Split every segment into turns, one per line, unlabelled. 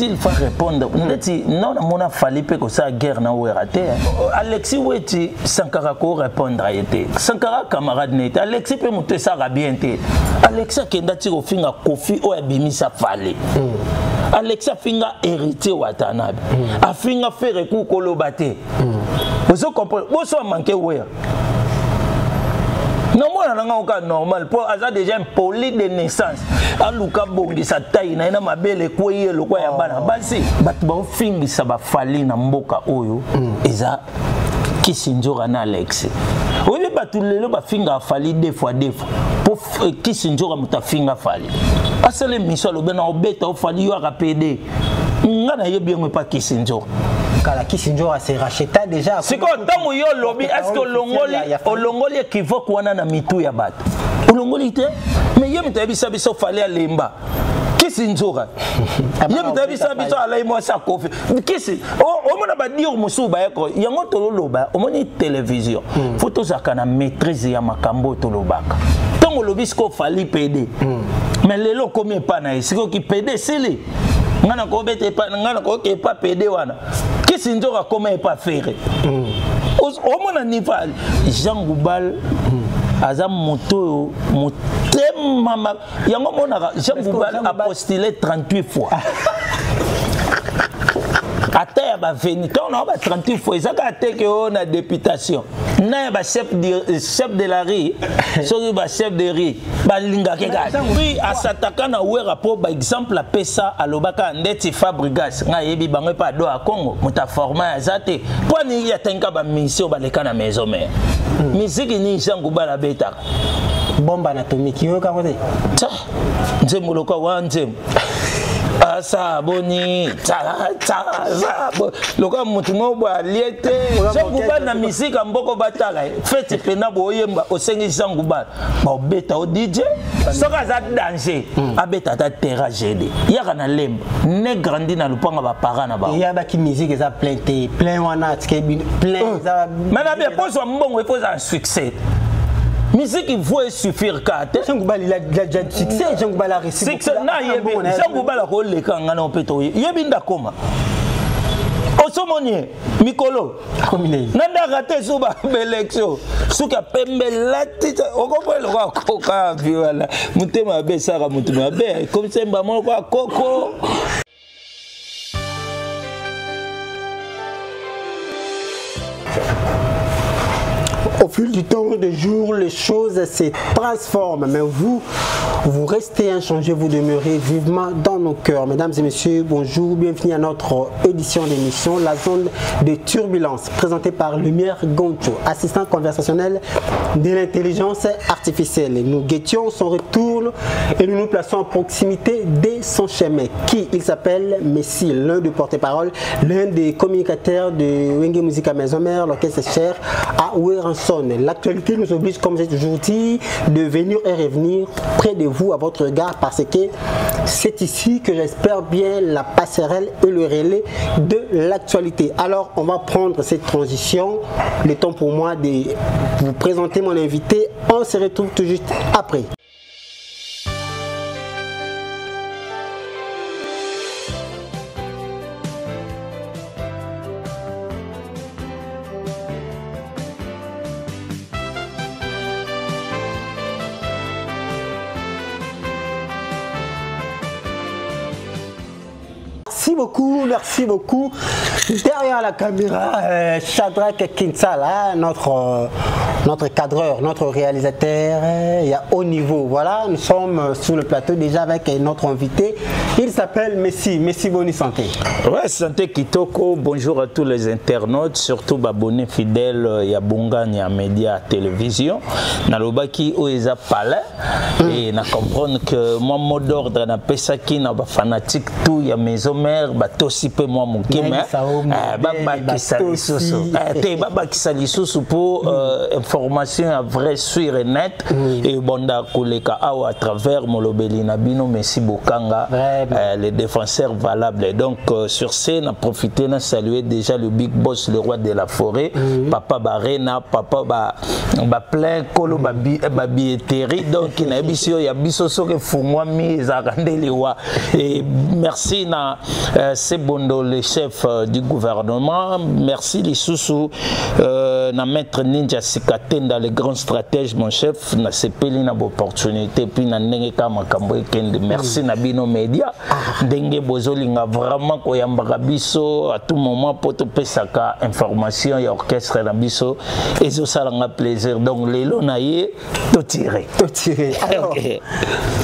il faut répondre. Non, on a fallu que ça guerre n'a pas raté. Alexis Weti Sankara ko répondre à été. Sankara camarade net. Alexis peut monter ça bien été. Alexis kenda tiro finga Kofi o abimi sa fallait. Alexis finga héritier Watanabe. A finga faire recours kolobate. Vous comprenez? Vous so manqué ouais. Non, moi, je suis normal. Pour avoir déjà un poli de naissance, à Luka Bongi, sa taille, na ma belle koye, le koya bana. Basi, batba fingi saba fali na mboka oyo, eza Kisinjora na Alex. Oui, mais batulelo ba finga fali deux fois. Pour Kisinjora muta finga fali. Asale miso lo bena obeta o fali yo rapede. Ngana yo bien pas Kisinjora.
La Kisinjora s'est racheté déjà.
C'est quoi tant yo lobby est-ce que Olongoli équivoque wana na mitu ya bato. Olongoli te mais yo mtabisa biso fallait alemba. Kisinjora. Yo mtabisa biso alai mo sa kofi. Kisi o mona ba dire musuba yako yango tololoba o moni télévision. Photo zakana maîtrise ya makambo tolobaka. Tant lobby ko fali PD. Mais lelo combien pas na isiko ki PD sele. Ngana ko bete pa ngana ko ke pa PD wana. Kisinjora comment pas faire. Au mon niveau Jean Goubal azam moto motema yango monaka Jean Goubal a postulé 38 fois. Ata ba veni ton on ba 38 fois ça ka te que on a députation. Na ba chef de la rue, so ba chef de rue, ba linga ke ga. Oui, asataka na we rapport par exemple la pesa alobaka ndeti Fabregas nga yebi bango pa do a Congo, muta forma azate. Po ni ya tenka ba mission ba leka na maison mère. Musique ni Jean Goubala beta.
Bombe atomique yo ka kote.
Ta. Nzembo lokwa wa nzembo. Asa boni loka mutu mo aliete Jean Goubala na misika mboko batala fete pena boyemba osengi Jean Goubala ba obeta o DJ soka za danger abeta ta terra gd yaka na lemba ne grandi na lupanga ba parents na ba
ya ba ki musique eza plein wana tike plein za
mana be poso mbongo il faut un succès. Musique il faut suffire kate.
Jean Goubala il a déjà succès. Jean Goubala a réussi.
Succès na yebi. Jean Goubala ko le kanga na opeto. Yebi ndakoma. Osomonier Mikolo.
Komine.
Nanda raté suba élection. Suka pembe lati. Okopo le kwa koka viwala. Mutema be sara mutema be. Comme c'est mbamo kwa koko.
Au fil du temps, des jours, les choses se transforment. Mais vous restez inchangés, vous demeurez vivement dans nos cœurs. Mesdames et messieurs, bonjour, bienvenue à notre édition d'émission La Zone de Turbulence, présentée par Lumière Goncho, assistant conversationnel de l'intelligence artificielle. Nous guettions son retour et nous nous plaçons à proximité de son chemin. Qui il s'appelle Messi, l'un des porte-parole, l'un des communicateurs de Wenge Musica Maison Mère, l'orchestre cher à Ouérançon. L'actualité nous oblige, comme j'ai toujours dit, de venir et revenir près de vous à votre regard parce que c'est ici que j'espère bien la passerelle et le relais de l'actualité. Alors on va prendre cette transition, le temps pour moi de vous présenter mon invité. On se retrouve tout juste après. Merci beaucoup. Derrière la caméra, Shadrack Kinsala, notre cadreur, notre réalisateur, il y a haut niveau. Voilà, nous sommes sur le plateau déjà avec notre invité. Il s'appelle Messi. Messi, bonne santé.
Ouais, santé Kitoko. Bonjour à tous les internautes, surtout abonnés fidèles. Il y a Bunga, il y a Média Télévision. Nalobaki Oeza Palais. Et na comprendre que moi, mot d'ordre, na pesaki, na fanatique tout, il y a maison mère, aussi peu moi mon kim baba qui salisusu pour information à vrai, sûr et net. Et bonda koleka à travers Molobeli Nabino Messi Bokanga, les défenseurs valables. Donc sur ce, on a profité de saluer déjà le big boss, le roi de la forêt, Papa Barena, Papa ba plein kolo ba billetterie. Donc il y a biso ya biso soke fumwa mi zakandelewa. Et merci na Sebondo, le chef du gouvernement. Merci les sous na maître Ninja Sikatenda, le grand stratège, mon chef. Na sepeli na opportunité puis na ndenge ka makambo ekende. Merci na bino media ndenge bozolinga vraiment koyambaka biso à tout moment pour to pesaka information ya orchestre na biso ezo salanga plaisir. Donc lelo na ye to tirer
alors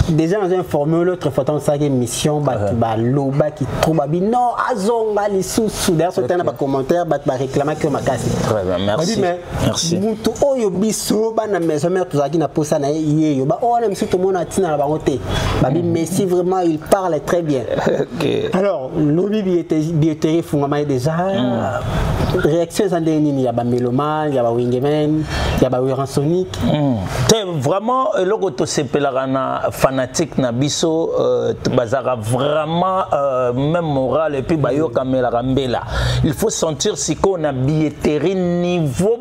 déjà on a informé l'autre fois dans sa émission ba loba qui trouve non azonga les sous d'ailleurs sur un commentaire ba réclamer que makasi.
Très bien, merci. Merci.
Mutu oyo biso bana maison mère tozaki na posa na ye ba o na tout le monde a tina la bangote ba bi Messi vraiment il parle très bien. Alors lobby billetterie fungama déjà réaction en dernier ya ba Meloman ya ba Wingeman ya ba Ransonic
vraiment logo sepelaka na fanatique na biso bazara vraiment même moral et puis bayoka melaka mbela. Il faut sentir si qu'on a billetterie niveau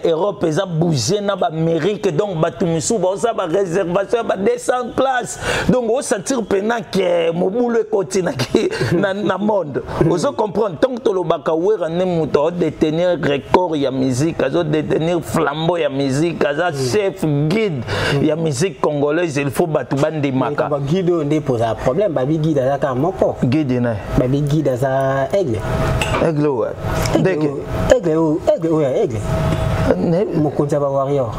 Europe eza bouger na ba Amérique donc batumisu ba osa ba réservation ba 200 places donc on sentir pena que mobulu côté na monde oso comprendre tant que lo baka wera ne muto détenir record ya musique azo détenir flambeau ya musique aza chef guide ya musique congolaise il faut batu bandimaka
ba guide on pose un problème ba guide aza ka moko
guide na
ba guide aza aigle
ouais
aigle mokonza ba warrior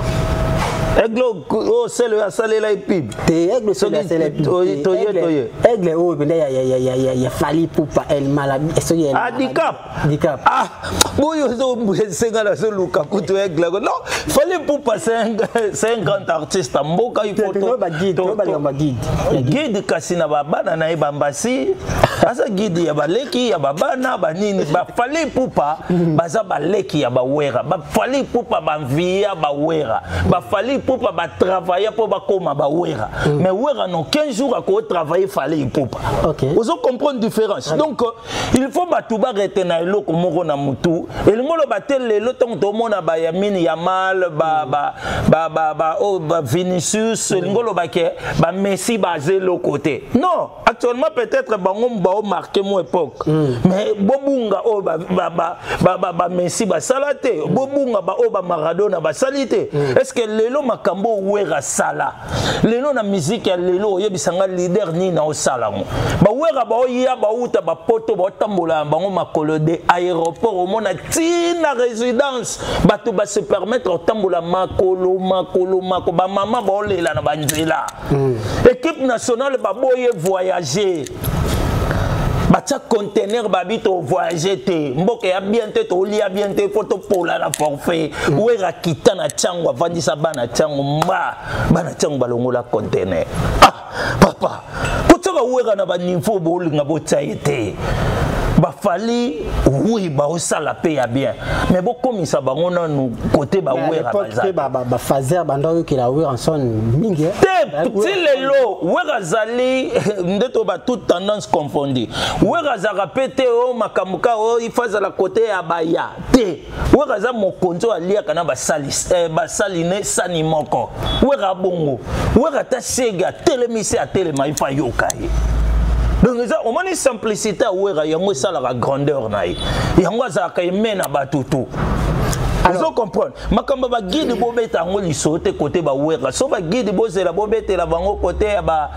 Aigle, oh, c'est le salé la pib.
Aigle, c'est le pib. Aigle, oh, il y a fallu pour pas elle malade.
Handicap. Ah, bon, c'est un seul look à couteau aigle. Non, fallait pour passer un grand artiste. Mboka, il faut guide Kassina Babana na Bambasi. Asa guide Yabaleki, Yababana, Banini. Fallait pour pas, Baza Baleki, Yabawera. Fallait pour pas Banvia, Bawera. Fallait pour pas travailler pour pas comme Bawera. Mais Wera non 15 jours à quoi travailler fallait pour pas. Vous comprenez la différence. Donc il faut batuba retenir le comme na mutu. Et le molo batel le temps tout monde ba Yamin Yamal Vinicius le molo ba Messi basé le côté. Non, actuellement peut-être bangom ba marqué mon époque. Mais bobunga o ba Messi ba salate, bobunga ba o ba Maradona ba salite. Est-ce que lelo makambo wera sala lelo na musique ya lelo yebisanga leader ni na osala mo ba wera ba oya ba uta ba poto ba tambola bango makolo de aéroport au mona tina résidence bato ba se permettre tambola makolo ba mama ba olela na banzela équipe nationale ba boye voyager batia conteneur babito voyager te mboka ya bien te to lia bien te photo pola la forfait wera kita na chango avandisa bana chango bana chango balongola conteneur papa kutaka wera na ba niveau bolinga botaite bafali oui ba osala pe ya bien mais bokomisa bango na côté ba wera
ba fazer bando ki la wera en son mingi
petit lelo wera zali ndeto ba toute tendance confondue wera za rapete o makamuka o ifaza la côté ya baya te wera za mokonzo alia kana basali ne sani moko wera bongo wera ta sega telemisi a telema ifa yokai. Donc on a une simplicité où il y a une grandeur. Il y a une batutu. Vous comprenez? Makamba ba guide bobeta ngoli sote côté ba wera. So ba guide bozela bobeta la bango côté ba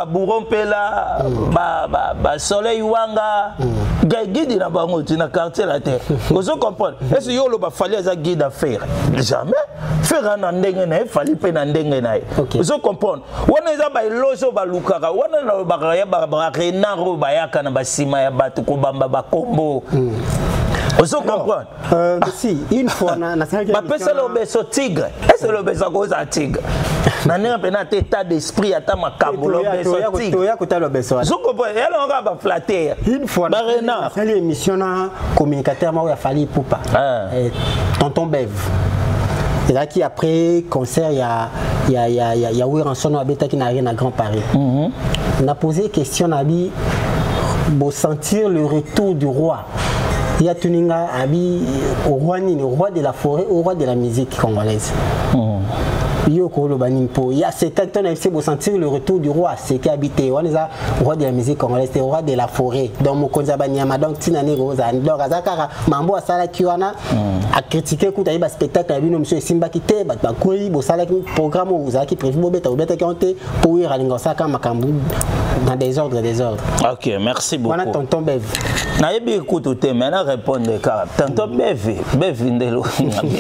burompela ba soleil wanga. Guide na bango tina quartier la terre. Vous comprenez? Est-ce yo lo ba fallait za guide à faire? Jamais. Faire na ndenge na fallait pe na ndenge na. Vous comprenez? Wana za ba lozo ba lukaka. Wana na ba renaro ba yaka na ba sima ya batu ko bamba ba kombo. Vous comprenez?
Si, une fois,
c'est l'obeso tigre. Est-ce que l'obeso cause à tigre? N'a pas état d'esprit à ta macabro l'obeso tigre. Vous comprenez? Elle va flatter.
Une fois, c'est l'émission communicateur où il a fallu Poupa. Tonton Bev. Et là qui après concert il y a Wiranson Abeta qui n'a rien à Grand Paris. On a posé question à lui pour sentir le retour du roi. Il y a Tuninga Abi au roi de la forêt, au roi de la musique congolaise. Il y a ces quelqu'un qui pour sentir le retour du roi, c'est qui habite on est le roi de la musique congolaise, c'est le roi de la forêt. Donc Mokonza Banyama donc Tinane Rosa donc Azakara Mambo Asala Kiwana a critiqué coup taïba spectacle à monsieur Simba qui té ba koi bo sala programme où qui prévu bobeta qui ont été pour ir à l'ingosaka makambu dans des ordres.
OK, merci beaucoup.
On a tonton Bev.
Na yebi écoute te maintenant répondre car tonton Bev ndelo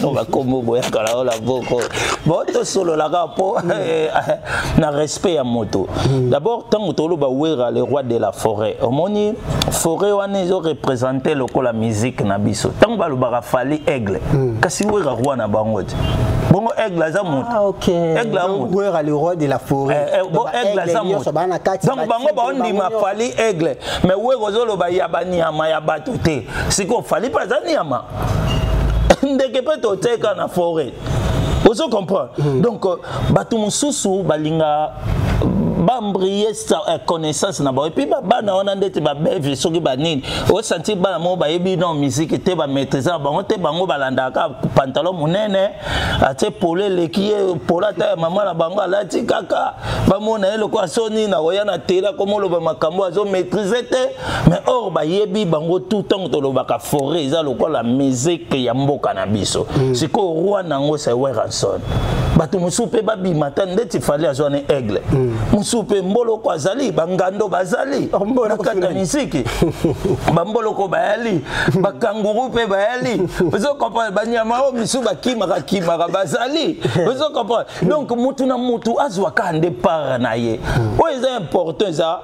on va comme boya kala la boko. Bon solo la po na respect à moto. D'abord tant que ba wera le roi de la forêt. Omoni forêt wana ils ont représenté la musique na biso. Tant ba lo ba fali aigle. Kasi wera roi na bango. Bongo aigle za moto.
Ah OK.
Aigle
wera le roi de la forêt.
Bon aigle za moto. Donc bango ba on dit ma fali aigle. Mais wera zolo ba yabani ama ya batute. Siko fali pas za niama. Ndeke peut teka na forêt. Vous comprenez? Donc, Batou Soussou, Balinga, Bambrier sa connaissance na ba et puis ba na on ndete ba bevi soki ba nini o senti ba mo ba yebi non musique te ba maîtriser ba on te bango balanda ka pantalon munene ate pole lekie pola ta maman na bango alati kaka ba mona ele ko soni na oya na tela comme lo ba makambo azo maîtriser te mais or ba yebi bango tout temps to lo ba ka forêt za lo ko la musique ya mboka na biso siko roi nango sa Wiranson bato musupe ba bimata ndeti fali azone aigle musupe mbolo kwa zali bangando bazali nakata misiki bambolo ko bayali bakanguru pe bayali ozo comprendre banyama o misu bakima bazali ozo comprendre donc mutu na mutu azwa ka départ na ye o est important ça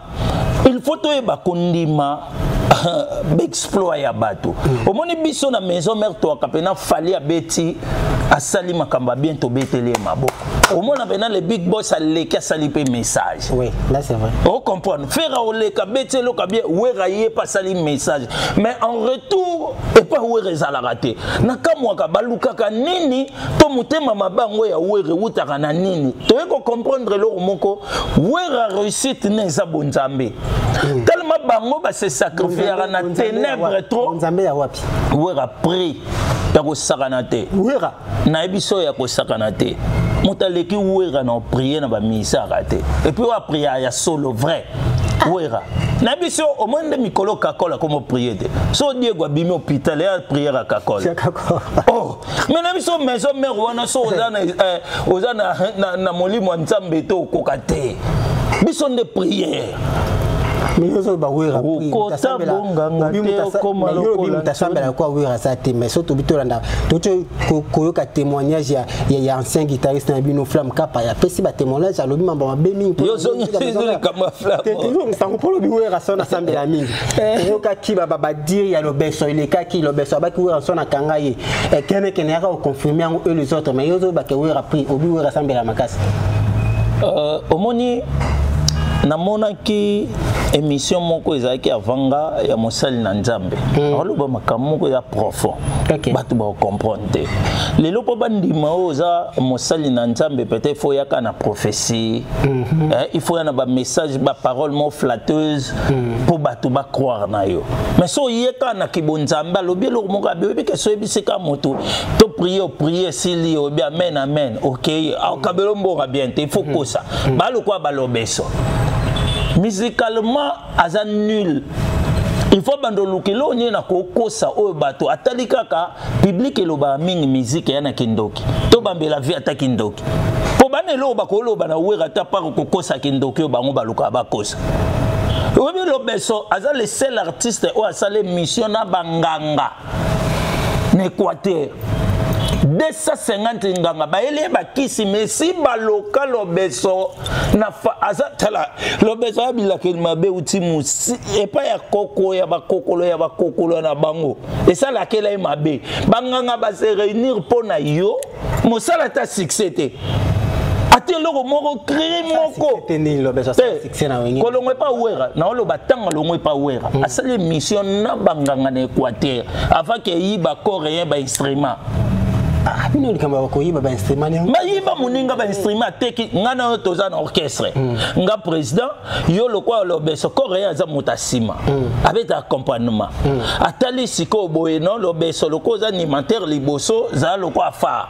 il faut to ba kondima exploit ya bato omoni biso na maison mère to kapena fali abeti asali makamba bientôt betele mabo omona pena le big boss aleki asali pe message.
Oui, là c'est vrai.
On comprend. Faire oleka betelo ka bien wera ye pas sali message mais en retour et pas wera za la raté nakamwa ka baluka ka nini to mutema mabango ya wera utaka na nini to eko comprendre lo moko wera réussite neza bonzambe tellement bango ba se sacrifier na ténèbres trop
bonzambe ya wapi
wera pris ya ko sakanate
wera
na ebiso ya ko sakanate motaleki wera na prier na ba misa raté et puis wa prier ya solo vrai wera na biso au moins de mikolo kakola comme prier de so Diego abimi hôpital ya prier à kakola oh mais na biso maison mère wana so ozana na molimo nzambe to kokate biso de prière
mais yozo ba wera
kota bonganga te comme lokola
tasambela kwa wera sa te mais surtout bitolanda to koyoka témoignage ya ancien guitariste na bino Flamme Kapa ya pesi ba témoignage alobi mamba mabemi
yozo nzuri kama Flamme
te sango polo bi wera so na sambela mingi yoka kiba baba dire ya lobeso ile ka ki lobeso ba ki wera so na kanga ye kene ya ko confirmer eux les autres mais yozo ba ke wera pris obi wera sambela makasi
omoni namona ki émission moko ezaki avanga ya mosali na nzambe aloba makamoko ya profond bato ba comprendre lelo po bandima oza mosali na nzambe peut-être faut yaka na prophétie il faut yana ba message ba parole mo flatteuse pour bato ba croire na yo mais so yeka na kibonzamba lobi lo moko abebi ke so ebiseka moto to prier sili obi amen OK au kabelo mbonga bien il faut que ça ba lo kwa balobeso musicalement aza nul il faut bandolukelo ni na kokosa o bato atali kaka public eloba mingi musique ya na kindoki to bambela vie ata kindoki po banelo bakoloba na wera ta par kokosa kindoki o bango baluka bakosa obi lobeso aza le seul artiste o asale mission na banganga na Équateur 250 nganga baele bakisi mesi baloka lobeso na azatala lobeso abilaka mabe uti musi epa ya koko ya bakokolo na bango esala kela mabe banganga ba se réunir pona yo mosala ta succès te ate loko moko créer moko
tenir lobeso succès na wengi
kolongo pa wera na olo batanga longo pa wera asale mission na banganga na Équateur avant que yiba coréen ba instrument
bino likamba ko yiba ba instrument
ma yiba muninga ba instrument teki ngana toza na orchestre nga président yo lokwa lobeso coréen za mutasima avec accompagnement atali siko boye no lobeso lokoza animateur liboso za lokwa fa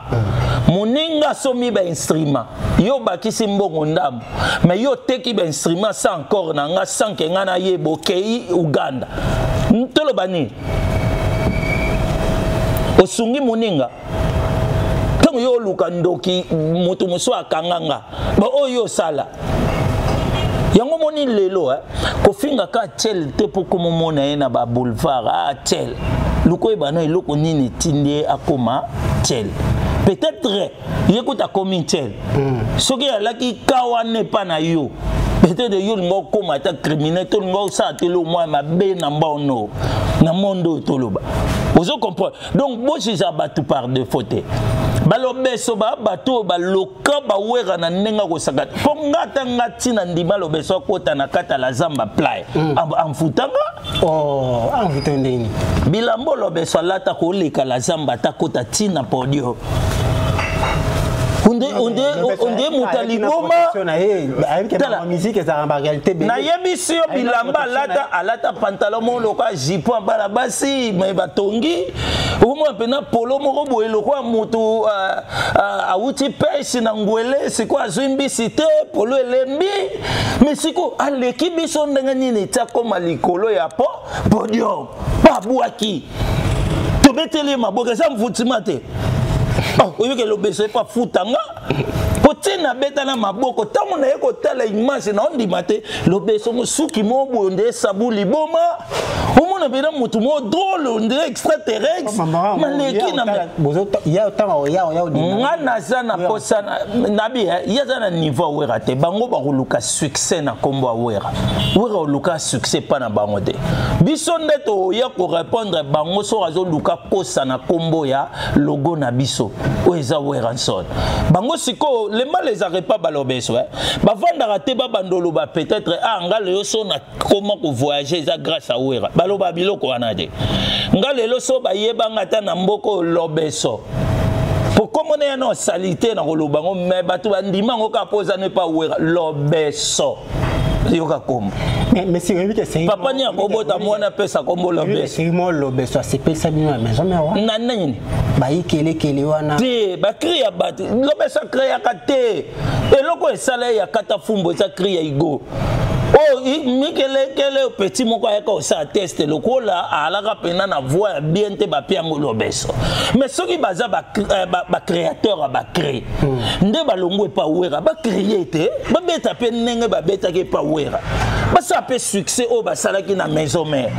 muninga somi ba instrument yo bakisi mbongo ndambo mais yo teki ba instrument sans encore na nga sans que ngana yebo kei Uganda ntolo bani osungi muninga tango yo luka ndoki mutu muso akanganga ba oyo sala yango moni lelo ko finga ka tel te poko momona ena ba boulevard tel luko bana eloko nini tindie akoma tel peut-être yekuta komi tel soki alaki kawane pa na yo peut-être yo ngo koma ta criminel to ngo sa telo moi mabe na mbono na mondo toloba ozo comprendre donc moi je abatu par de faute balobeso ba bato baloka ba wera na nenga ko sakata po ngata ngati na ndima lobeso kota na kata la zamba play amfutanga
amfutendeni
bilambo lobeso lata ko leka la zamba ta kota tina podio Onde mutaliboma
la musique est en réalité
na yebisio bilamba alata pantalon mon loka jipon bala basi mais batongi umo pena polo moko boye lokwa mutu awuti pesi na ngwele siko azwimbi cité polo elembi mais siko aleki biso ndanga nini tsako malikolo ya podium babuaki tobetele maboka sa mvutima te oyo ke lobeso pa futanga potina beta na maboko tango na yeko tala image na ondima te lobeso musuki mo bonde sabuli boma omona bena mutu mo drôle onde extraterrestre maleki na
ya tango ya
ngana sana posana nabi ya sana niveau wera te bango ba koluka succès na kombo wera oluka succès pa na bango te biso ndeto ya ko répondre bango so azo luka kosa na kombo ya logo na biso oeza weranson bango siko les mal les arrête pas balobeso bavanda raté ba bandolo ba peut-être ngale yo so na comment ko voyager ça grâce à wera baloba biloko wana te ngale lo so ba yeba ngata na mboko lobeso pour comment on est en salité na kolobango mais batu bandima ngoka posa ne pas wera lobeso yoka kombo
mais si c'est
papa ni akobota mwana pesa kombo lobeso
c'est mo lobeso c'est pesa bino na maison mais wa
na nini
ba ikele wana
te ba cria bat lobeso cria kate eloko esala ya kata fumbo sa cria igo oh mikele kele petit moko ayaka osa test lokola alaka pena na voix bien te ba piango lobeso mais soki baza ba créateur ba créer nde balongo pa wera ba créer te ba beta pe nenge ba beta ke pa wera ba sa pe succès o ba salaki na maison mère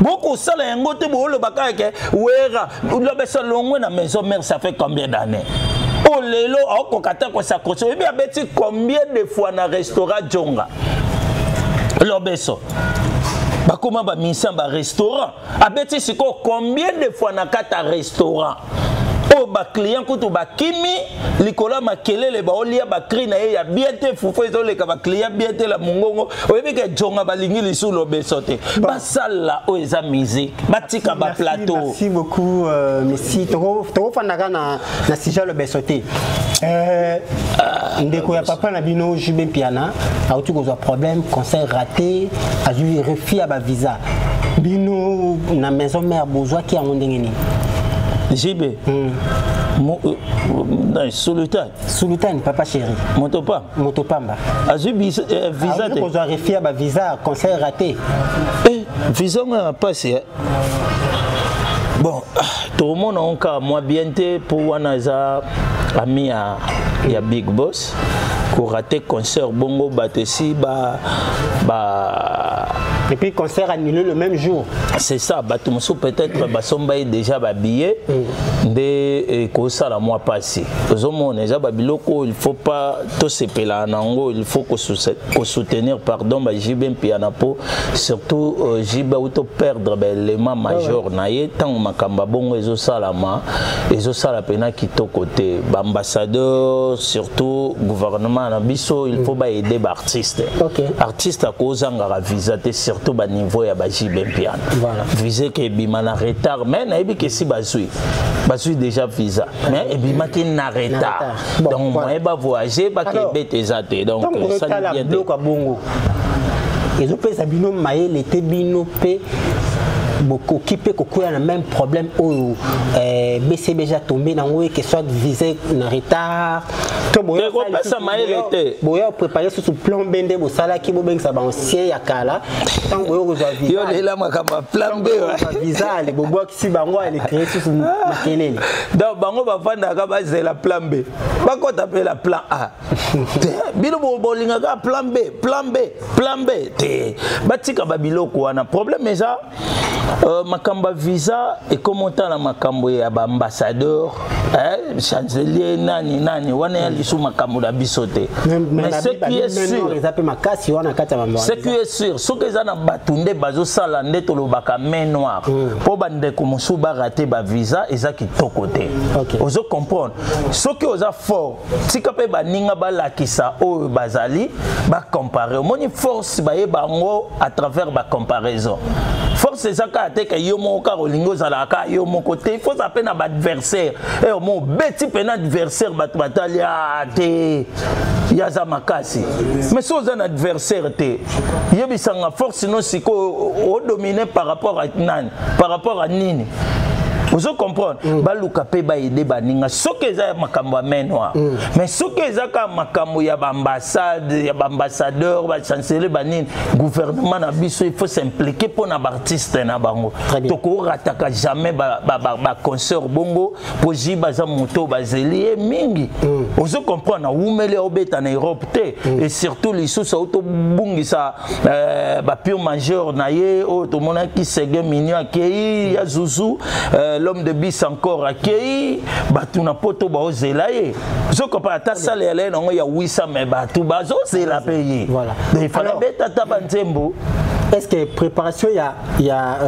beaucoup sala yango te bo lo bakake wera lobeso longo na maison mère ça fait combien d'années oh lelo okokata ko s'accrocher bien beti combien de fois na restaurant Jonga lobeso bakoma ba misa ba restaurant abeti siko combien de fois na kata restaurant o ba client kutu ba kimi likola makelele ba olia ba cri na ye ya bien te fufu ezoleka ba client bien te la mungongo oyebi ke Jonga balingi lisu lobeso te basala o eza musique batika ba plateau.
Merci beaucoup merci toko fandaka na sujet lobeso te ndeko ya papa na bino Jubé Piana a eu un problème concert raté a eu refus à ba visa bino na maison mère bourgeois qui a mondengeni
JB
Sultan papa chéri Motopamba
a eu visa
te a refus à ba visa concert raté
visa on passé bon tout le monde a encore moi bien te pour wanaza ami ya Big Boss pour rater concert bongo batesi ba
Et puis concert annulé le même jour.
C'est ça, Batumso peut-être Basomba déjà billet de Kosa la mois passé. Aux déjà Babiloko, il faut pas tout se peler nango, il faut qu'on soutenir pardon JB Pianapo, surtout JB auto perdre l'élément majeur naie tant makamba bongo ezo salama pena kito côté ambassadeur surtout gouvernement na biso il faut ba aider ba artiste. Artiste à cause ngara visa surtout ba niveau ya ba JB Piana.
Voilà.
Visé que bima na retard mais na ebi que si bazui déjà visa mais ebima ki na retard. Donc moi ba voyager ba ke bete zate donc ça vient de
bongo. Ils ont fait ça bino maé l'été bino pe beaucoup occupé qu'on a le même problème où BCB déjà tombé dans où que soit visé en retard. Tout bon
ça maé l'été.
Bon préparer sous plan bende bo sala ki bo beng ça ba ancien ya kala. Tant bo rejoa visa.
Yo là makamba plan B.
Visa les bobo qui si bango elle créé sous makelele.
Donc bango ba vanda ka ba la plan B. Ba ko taper la plan A. Bino bo linga ka plan B. Batika babiloko wana problème mais ça makamba visa et comment la makambo ya ba ambassadeur chancelier nani wana ya lisu makambo da bisote mais ce qui est sûr ce qui est sûr ce que ça na batunde bazo sala ndeto lobaka main noire po bande ko musuba rater ba visa eza kitokote ozo comprendre ce que oza fort tika pe baninga balakisa o bazali ba comparer moni force ba yebango à travers ba comparaison force c'est ça que yo mon Carolingo zalaka yo mon côté il faut s'appeler na adversaire et mon beti pena adversaire batalia te yaza makasi mais si on a un adversaire te yebisanga force non siko o dominer par rapport à nini vous comprenez baluka pe ba aider baninga soki eza makambo main noire mais soki eza ka makambo ya ambassade ya ambassadeur ba chancelier banine gouvernement na biso il faut s'impliquer pour na artiste na bango to ko rataka jamais ba concert bongo pour jiba za moto bazeli mingi vous comprenez na umele obeta na Europe te et surtout lisusu auto bungisa ba pure majeur na ye o to mona ki sege minyo akei ya zuzu l'homme de bis encore accueilli batuna poto ba ozelaye je comprends ta salaire là ya 800 mais batu bazo c'est la payer
voilà
il fallait beta banzembo.
Est-ce que préparation il y a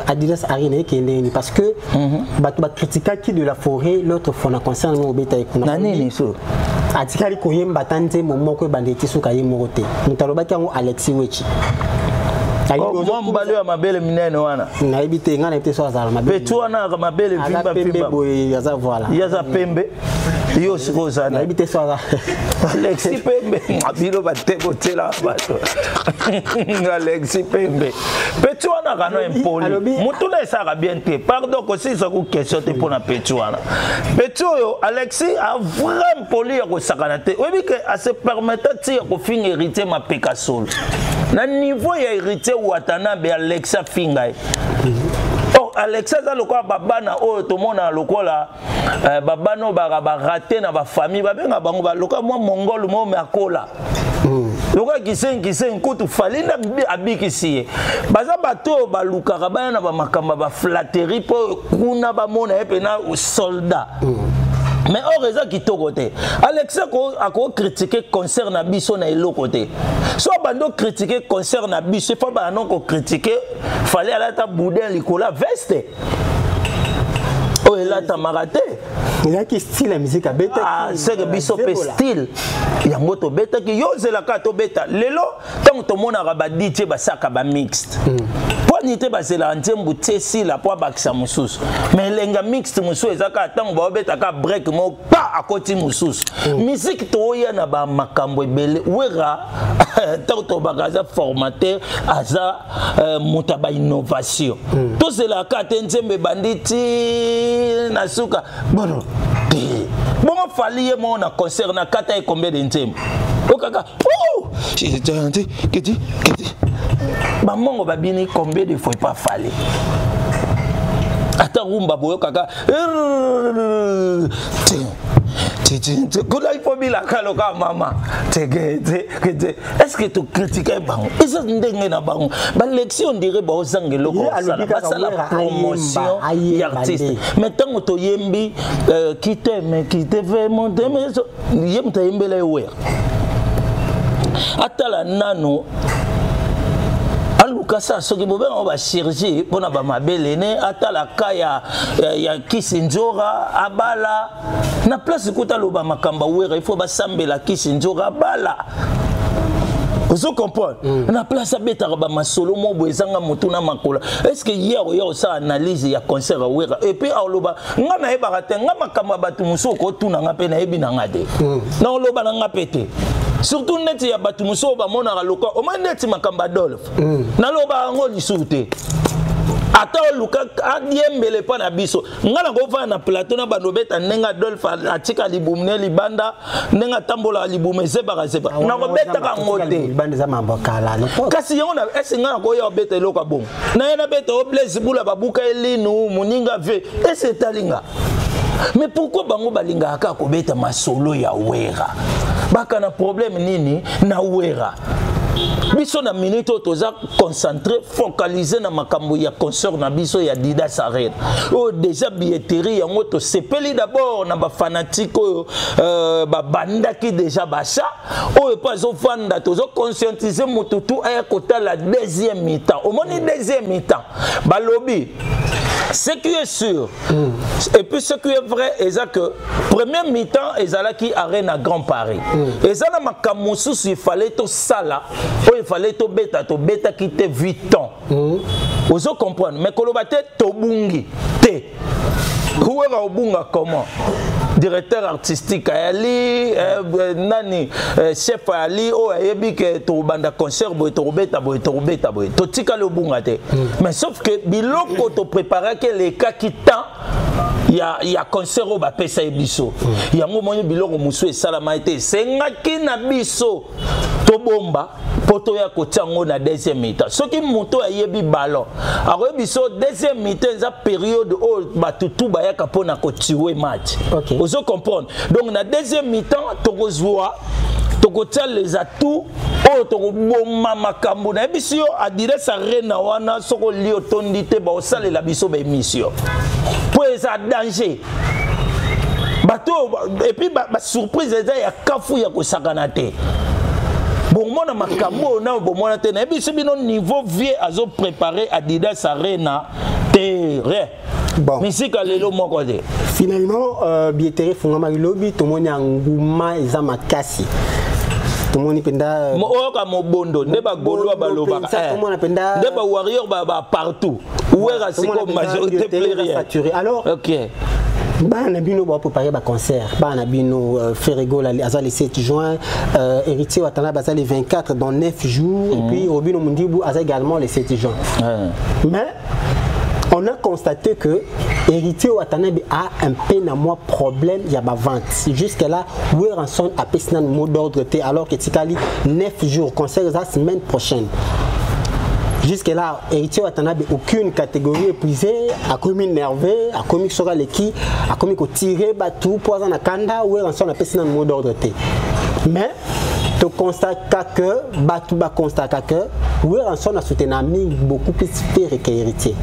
Adidas Arena qui est parce que batu ba critica qui de la forêt l'autre fois na concerne au beta ikuna
nani so
atikali koyemba tante momoko bandeti suka yemote mutaloba kango Alexis Wechi
moi mbalo ya mabele minene wana
na ebite ngana ete so azala mabele
petu wana ka mabele vimba
boy yaza voilà
yaza pembe yo sikoza
na ebite so azala
Alexis pembe abilo batebo tela bato Alexis pembe petu wana kana impoli mutu na esaka bien te pardon ko si ça ko question te pour na petu wana petu yo Alexis a vraiment poli ya ko sakana te obi ke a se permettre ti ko fin hériter ma Picasso na niveau ya hérité Watanabe Alexa Fingai. Oh Alexa za lokwa babana o to mona lokola babano ba raté na ba famille ba benga bango ba lokwa moi mongol mo me akola. Lokwa kisen kutu falinda abikisi. Baza bato ba lukaka bana na ba makamba ba flatterie po kuna ba mona epena soldat. Mais or eza kitoko te Alexa a critiqué concert na biso na elo côté soit bando critiquer concert na biso faut ba non ko critiquer fallait ala ta boudin likola veste oh là ta maraté
il a qui style la musique a beta
ah c'est que biso pe style ya moto beta ki yo zela ka to beta lelo tant to mona ba DJ ba saka ba mixed nité basela ntembu tesi la po bakisa mususu mais lenga mixte mususu ezaka tango ba obeta ka break mo pa akoti mususu musique to ya na ba makambo ebele wera to bagaza formateur aza mutaba innovation to zela ka tentembe banditi na suka bon bon fali ye mo na concert na kata e combien de ntembu okaka oh j'ai dit que maman va bien combien de fois pas fallu attends rumba boyo kaka il faut bien la caloca maman. Est-ce que tu critiques bango? Et ça ndenge na bango. Ba l'élection dirait ba ozangelo ko ça la promotion artiste. Maintenant to yembi qui te fait monter mais yem ta yembele wer. Atala nano Lukasa soki bobe on va chirurgie pona ba mabele ne atala kaya ya Kisinjora abala na place kuta loba makamba wera il faut ba sambela Kisinjora abala. Vous comprenez? Na place abeta ba masolo mo boezanga mutuna makola. Est-ce que hier yo ça analyse ya concert wera et puis aloba nga na eba te nga makamba batu musoko tuna nga pe na ebi na ngade. Na oloba na nga pete. Surtout neti ya batu muso ba mona loka o ma neti makamba Adolphe na loba ngo lisute ata luka adiembele pa na biso ngana ko fa na plateau na banobeta nenga Adolphe atika libumne libanda nenga tambola libume zeba na ko beta ka ngote libanda za mambokala kasi yona ese ngana ko ya beta loka bon na yena beta o blaze bula babuka elinu muninga ve ese talinga. Mais pourquoi bango balinga aka ko beta masolo ya wera baka na problème nini na wera biso na minute toza concentré focalisé na makambo ya concert na biso ya Didas Arena o déjà billetterie yango to sepeli d'abord na ba fanatique ba banda ki déjà bacha o pas zo fanda tozo conscientiser mututu aya kota la deuxième mi-temps au moins deuxième mi-temps ba lobby. Ce qui est sûr, et puis ce qui est vrai, c'est que première mi-temps, ils allaient qui arène à Grand Paris. Et ça, il fallait tout ça là, il fallait tout bêta qui était 8 ans. Vous comprenez? Mais quand on va tout bungi, où est Obunga comment? Directeur artistique Ali, nani chef Ali, oh ebi que to banda concert boy to beta boy to tika le bunga te. Mais sauf que biloko to préparer que les cas qui temps il y a concert au ba pesa ebiso. Il y a moment biloko musu e salama été senga ki na biso to bomba poto ya kotiango na deuxième mi-temps. Ce qui monto a yebi ballon. Alors biso deuxième mi-temps za période où batutu ba ya kapona ko tiwe match. Okay. Vous comprenez? Donc na deuxième mi-temps tokozwa tokotia les atouts o tokoboma makambo na biso a dire ça rena wana soko lio tondite ba osale la biso ba émission. Pour ça danger. Bato et puis ba surprise eza ya kafu ya kosakana te. Bon mon makambo na bon mon te na biso bino niveau vieux azo préparer Adidas Arena terre. Bon.
Finalement, billetterie fungama lobi tout le monde a nguma eza makasi. Tout le monde penda
oka mobondo ndeba golwa baloba ndeba warrior ba partout où est rasiko majorité plurielle.
Alors OK. Bana bino ba préparer ba concert, bana bino Ferrego le 7 juin, Héritier Watana baza le 24 dans 9 jours et puis Robino Mundibu a également le 7 juin. Mais on a constaté que Héritier Watanabe a un peu na moi problème il y a ma vente. Jusque là, Weranson a pesé un mot d'ordre alors que Tikali 9 jours concert la semaine prochaine. Jusque là, Héritier Watanabe aucune catégorie épuisée, a commis nerveux, a commis sora leki, a commis ko tirer batou poison na kanda Weranson a pesé un mot d'ordre. Mais tu constates que batou ba constate que Weranson a soutenu beaucoup plus pire que Héritier.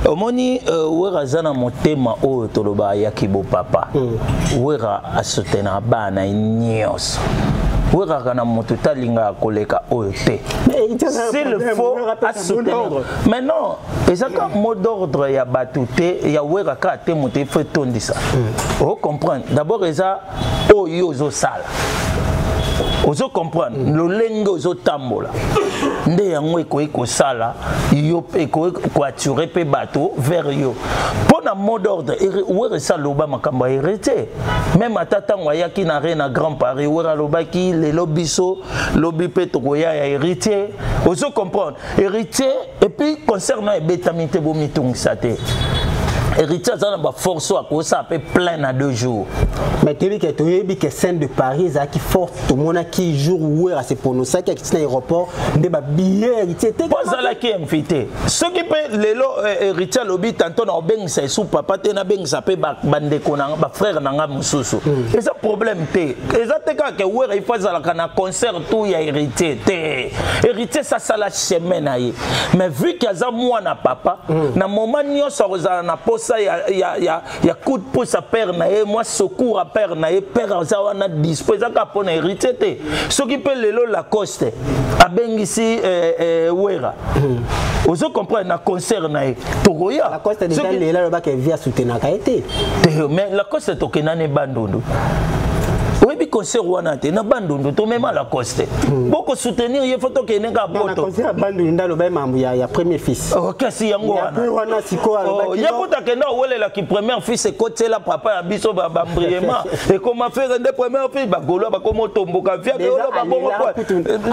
Omoni wera zana motema o toloba yakibo papa wera asutena bana nyos wera kana motuta linga koleka ote c'est le faux à soutenir mais non ezaka mot d'ordre ya batute ya wera ka te moté fait tondisa o comprendre d'abord eza o yozo sala ozo comprendre le lenge ozo tambola nde yango eko sala yo eko attirer pe bateau vers yo pona mot d'ordre wera sa loba makamba hérité même atata ngoya ki na Reine à Grand Paris wera loba ki le lobiso lobi pe tokoya ya héritier ozo comprendre héritier et puis concernant ebetamité bomitung sate héritier ça na force à cause ça peut plein à 2 jours.
Mais tu dis que tu es que scène de Paris ça qui force tout le monde qui jour où à se prononcer qui est l'aéroport de ba billet héritier.
Pas ça là qui est invité. Ce qui peut lelo héritier lobby tantôt na beng ça sous papa te na beng ça peut bande kona ba frère na nga mususu. Et ça problème te. Et ça te ka que ouais il faut ça la concert tout ya héritier te. Héritier ça la chemin na ye. Mais vu qu'il y a moi na papa na moment nyonso ozala na posa ya coup de pouce à père na ye moi secours à père na ye père za wana disposer ka pona héritier te. Ce qui peut lelo la coste a bengisi wera. Vous comprenez na concert na ye tokoya
la coste déjà lelo ba ke via soutenir ka été.
Mais la coste tokena ne bandondo. Oui, bi concert wana te na bandondo to même à la coste. Beaucoup soutenir il faut que nenga boto.
Na concert bandondo ndalo ba mambu ya premier fils.
OK si yango wana.
Ya wana siko aloba.
Ya kota kenda wele la ki premier fils e côté la papa ya biso ba bambriema et comment faire de premier fils ba golo ba komo tomboka via que ba bongo quoi.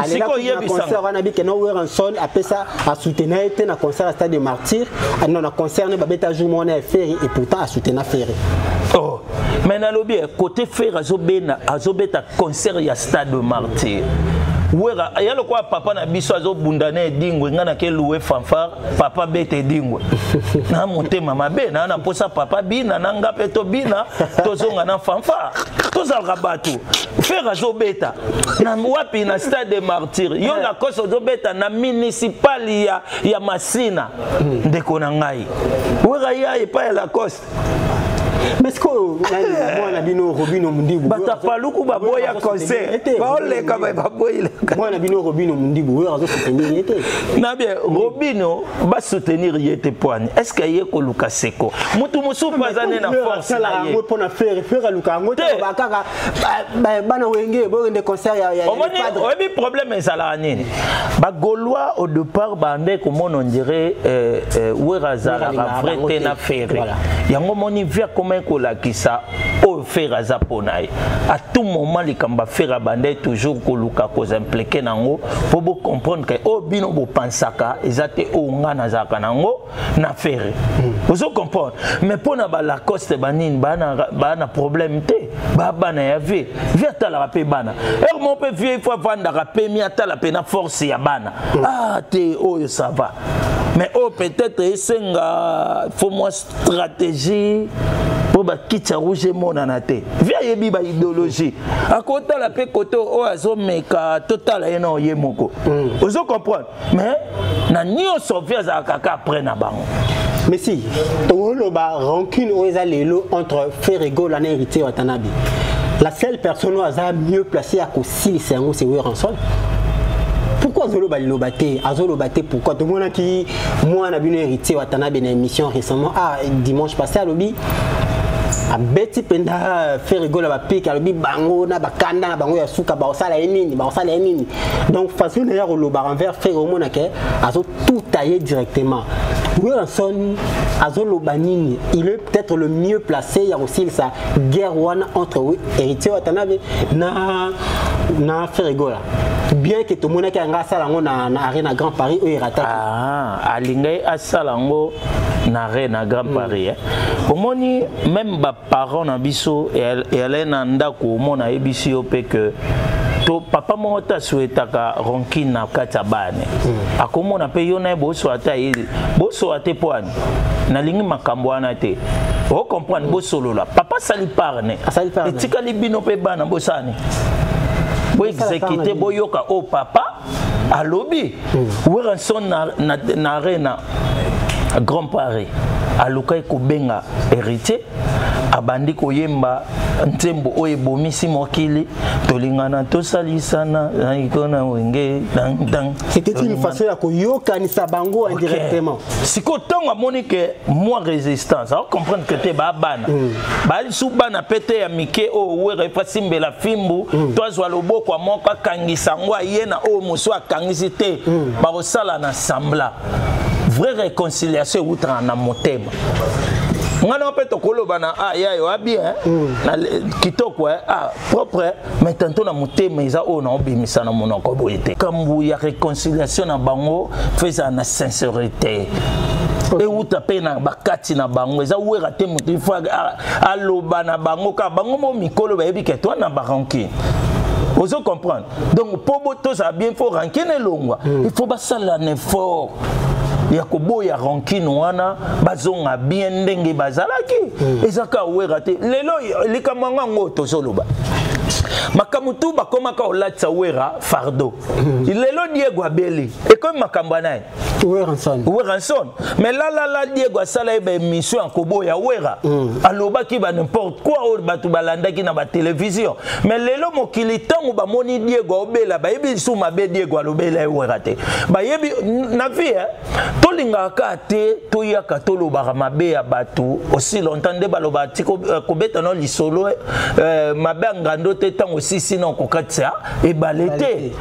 Siko yebi ça.
Concert wana bi que no Weranson apesa a soutenir était na concert à Stade des Martyrs. Non na concert ne ba beta jour mona Ferry et pourtant a soutenir Ferry.
Oh. Mais na lobby côté Ferry azobeta concert ya Stade de Martyr. Wera yalo kwa papa na biso azobundane dingwe ngana ke louer fanfare papa bete dingwe. Na motema mabe na posa papa bina na ngape to bina tozonga na fanfare. Tozalka batu. Ferry azobeta na wapi na Stade de Martyr. Yo la cause azobeta na municipal ya Masina. Ndeko na ngai. Wera ya epa la cause.
Mais ce que moi na bino Robino Mundibu
batapaluku baboya concert baoleka baboyile
moi na bino Robino Mundibu azo soutenir yete
na bien Robino ba soutenir yete poani est-ce que yeko luka seko mutu musu pazane na force
la ngo pona faire luka ngo bakaka bana wenge bo de concert ya
padre obi problème ezala nini ba gaulois au départ bande comme on dirait Werazala vrai te na Ferry yango moni via comme la kisa au faire à Zaponai à tout moment les kamba faire bandé toujours que luka cause impliqué nango pour vous comprendre que au bino bo pensaka ezate o ngana zaka nango na Ferry vous comprenez mais pour na ba la coste banine bana problème té bana ya vie via tala rapé bana er mon peu vieux faut vendre rapé mi atala pe na force ya bana ah té oh ça va mais oh peut-être esenga faut moi stratégie pour ba kitcha rouge monana te via yebi ba idéologie à côté la pe côté o azomeka total eno yemoko vous comprenez mais na nyonso via za kaka après na bango
mais si to ba rancune o ezalelo entre Ferrigo la héritier Watanabe la seule personne qui a mieux placé à causer c'est Weranson. Pourquoi Zolo Balilobate Azolobate pourquoi tout le monde qui moi on a vu héritier Watanabe une émission récemment dimanche passé à lobby a Betty Penda Ferrigo la pique à lobby bango na bakanda na bango ya suka ba osala enini donc façon d'ailleurs le bar envers Ferrigo monake azo tout tailler directement. Weranson Azolobanini il est peut-être le mieux placé il y a aussi sa guerre one entre héritier Watanabe na Ferrigo là. Bien que tout le monde qui a un salango na arena Grand Paris ou irata
alingay asalango na arena Grand Paris omoni même ba parents na biso et elle na ndako mona ebisi yo pe que to papa mota souhaitaka rancune na kata bane akomona pe yo na boso ata ili boso ate poani na lingi makambo wana te o comprendre bosolo la papa sali parne etika libino pe bana bosani bo exécuter boyoka au papa à lobby Weranson na arena Grand Paris alukai kubenga héritier abandi koyemba ntembo oye bomisi mokili tolingana tosalisana ikona wenge dang
c'était une façon ya koyoka ni sabango indirectement
siko tonga monique moi résistance alors comprendre que te ba bana ba suba na pete ya mike o were fasimbe la fimbu toazwa loboko moko kangisa ngwa yena o muso akangisi te ba osala na sambla vraie réconciliation outre na motema ngana pe to koloba na ya yo bien na kitoko propre mais tantôt na motema iza o na obimisa na monoko boyete kambu ya réconciliation na bango faisa na sincérité et où taper na bakati na bango eza wera te mutu il faut aloba na bango ka bango mo mikolo ba yebi ke toi na baranki. Vous comprenez? Donc pour tout ça bien faut rankine longwa. Il faut pas ça un effort. Yakobo ya rankine wana bazonga bien ndenge bazalaki. Ezaka wera te. Lelo likamanga ngoto soloba. Makamutu bakoma ka olatsa wera fardo. Lelo Diego abeli. Et comme makambana Weranson. Mais là Diego asala eba émission en kobo ya wera. Aloba ki ba n'importe quoi o batu balanda ki na ba télévision. Mais lelo mokili tango ba moni Diego obela ba yebi sou mabe Diego alobela wera te. Ba yebi na vie to linga ka te to yaka to loba mabe ya batu aussi longtemps de baloba tiko kobeta no lisolo mabe ngando te tango sisi na kokatsa e balete.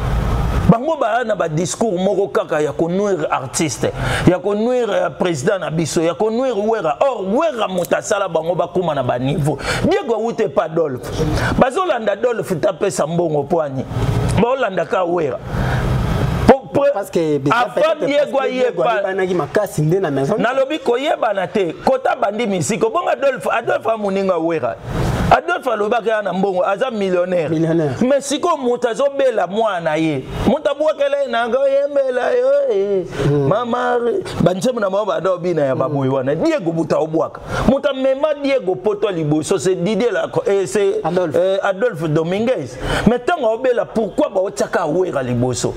Bango ba na ba discours moko kaka ya konuire artiste ya konuire président na biso ya konuire wera or wera motasala bango ba kuma na ba niveau Diego Wute pa Adolphe bazolanda Adolphe tape sambongo poani ba olanda ka wera parce que avant Diego yeba na maison na lobi ko yeba na te kota bandi misiko bonga Adolphe amuninga wera Adolphe alobaka na mbongo aza millionnaire. Mais siko muta zobela mwana ye. Muta bwakele na ngo yembela yo. Mama banchemu na mama adobi na ya baboyi wana. Diego buta obwaka. Muta mema Diego poto liboso c'est Didier la c'est Adolphe Dominguez. Mais tango obela pourquoi ba otaka wera liboso?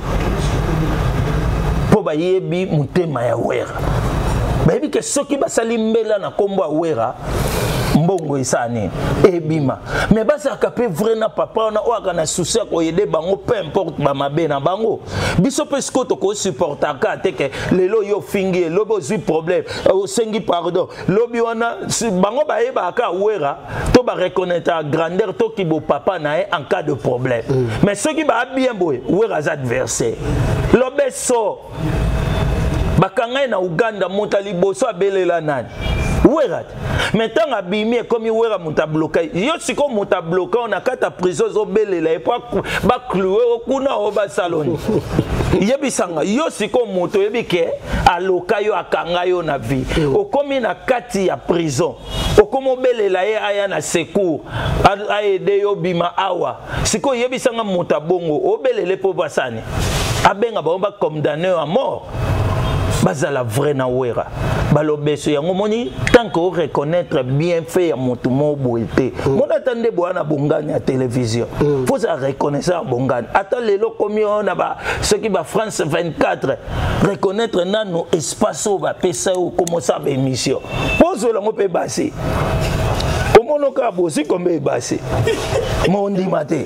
Po ba yebi mutema ya wera. Ba yebi ke soki basali mbela na kombo wera. Mbongo isani ebima mais basa kapé vrai na papa na oaka na souci ko yede bango peu importe ba mabe na bango biso pesko to ko supporter ka te ke lelo yo fingi lobo zui problème o sengi pardon lobi wana bango ba yeba ka wera to ba reconnaître grandeur to ki bo papa na en cas de problème mais ceux qui ba bien boy wera adversaire lobeso bakanga na Uganda motali boso abelela nani wera maintenant abimi comme wera muta bloqué yo siko muta bloqué on a kata prison zo belela et ba clouer okuna o ba salon yebisanga yo siko moto yebike aloka yo akanga yo na vie okomi na kati ya prison okomo belela ye aya na secours aide yo bima awa siko yebisanga muta bongo obelele po basani abenga ba condamné à mort bazala vrai na wera balobeso yango moni tant que reconnaître bien fait ya motu mo boité mon attendez boana bongani à télévision faut ça reconnaître bongani attends lelo komi on ba ce qui ba France 24 reconnaître nano espace ba pesa ou comment ça ba émission pose la mo pe basé mon cas aussi comme bassé mon dit maté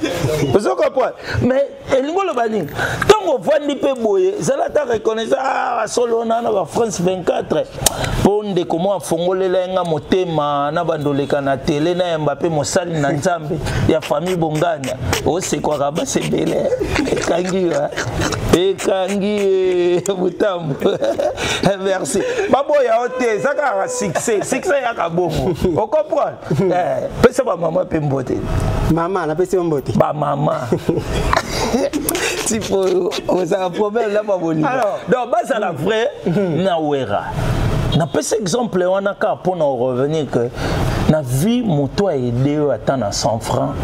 vous comprenez mais elingolo baning tant on voit ni pe boye zala ta reconnaître solo na France 24 bonde comment fongolela nga motema na bandoleka na télé na Mbappé mosali na nzambe ya famille bonganya o c'est quoi raba c'est belé ekangi butambo merci baboya ote saka succès ya kabongo o comprendre pesa ba maman pe mbote
maman na pesa mbote
ba maman tipo on a un problème là ba boli donc basa la vrai na wera na pesa exemple on a ka pour nous revenir que na vie moto a aidé à attendre 100 francs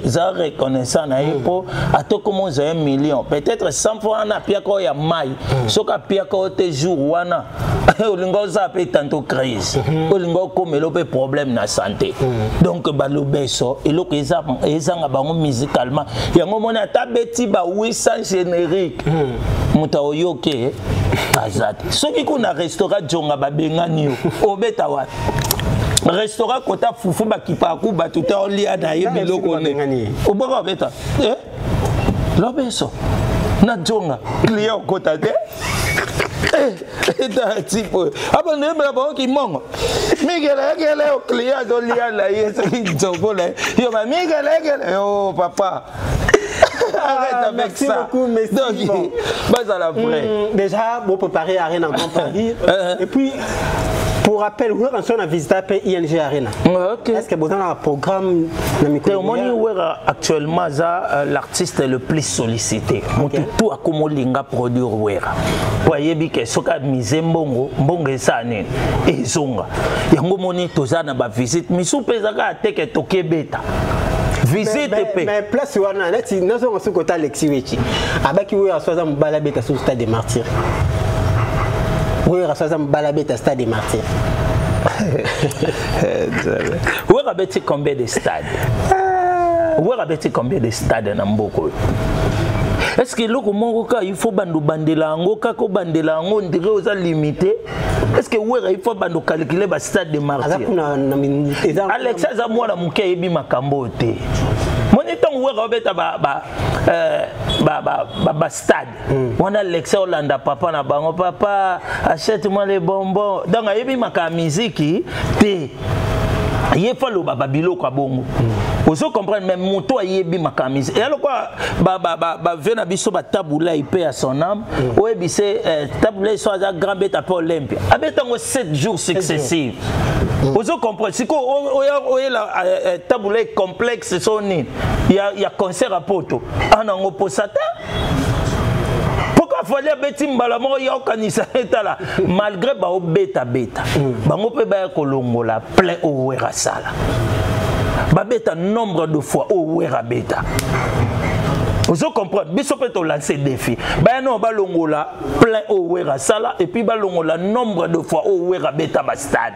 ça reconnaissant na ipo ato comment j'ai 1 million peut-être 100 fois na pia ko ya mai soka pia ko te jour wana olingo za pe tanto crise olingo komelo pe problème na santé donc balobeso eloko ezanga bango musicalement yango mona ta beti ba 800 générique muta oyoke azati soki kuna restaurant jonga babengani obeta wa restaurant kota fufu bakipa ku batuta olia na yebi loko ne obaka beta lobeso na jonga client kota te eta tipo aba ne me ba ki mongo migele o client olia la yesa nzobo la yo ba migele oh papa arrête avec ça donc bas à la vraie
déjà bon préparer à rien en Grand Paris et puis Pour rappel, où on a visité ING Arena. Est-ce que vous avez un programme
actuellement l'artiste le plus sollicité. Tout a comme linga produire Wera. Voyez que soka mise mbongo ça né et zonga. Yango moni tozana ba visite misu pezaka teke toke beta. Visite
mais place wana neti nazo on sukota Alexis Wechi. Abaki Wera soza mbala beta sur stade des martyrs. Wera soza mbala beta stade des martyrs.
Où avez-vous combien de stades? Où avez-vous combien de stades dans Mboko? Est-ce que il faut bandela kako bandela on dirait aux limité? Est-ce que il faut calculer le stade de martyrs? Alexa Zamora Mouké ebi makambo te. Moniton stade. On a Alexa Hollanda papa na bango papa achète-moi les bonbons. Donc ebi maka musique te. Il faut le babilo kwa bongo. Vous comprenez même moto ayebi makamise. Et alors quoi vena biso ba tabula ipe à son âme. Ouais bise tabula so za grand beta pour Olympia. Abetango 7 jours successifs. Vous comprenez si ko la tabula complexe sonné. Il y a concert à Poto. Anango posata. Fallait beti mbala mo ya okanisa etala malgré ba beta bango pe ba kolongola plein au wera sala ba beta nombre de fois au wera beta. Vous comprenez, biso peut lancer défi. Ba non ba longola plein au wera sala et puis ba longola nombre de fois au wera beta ba stade.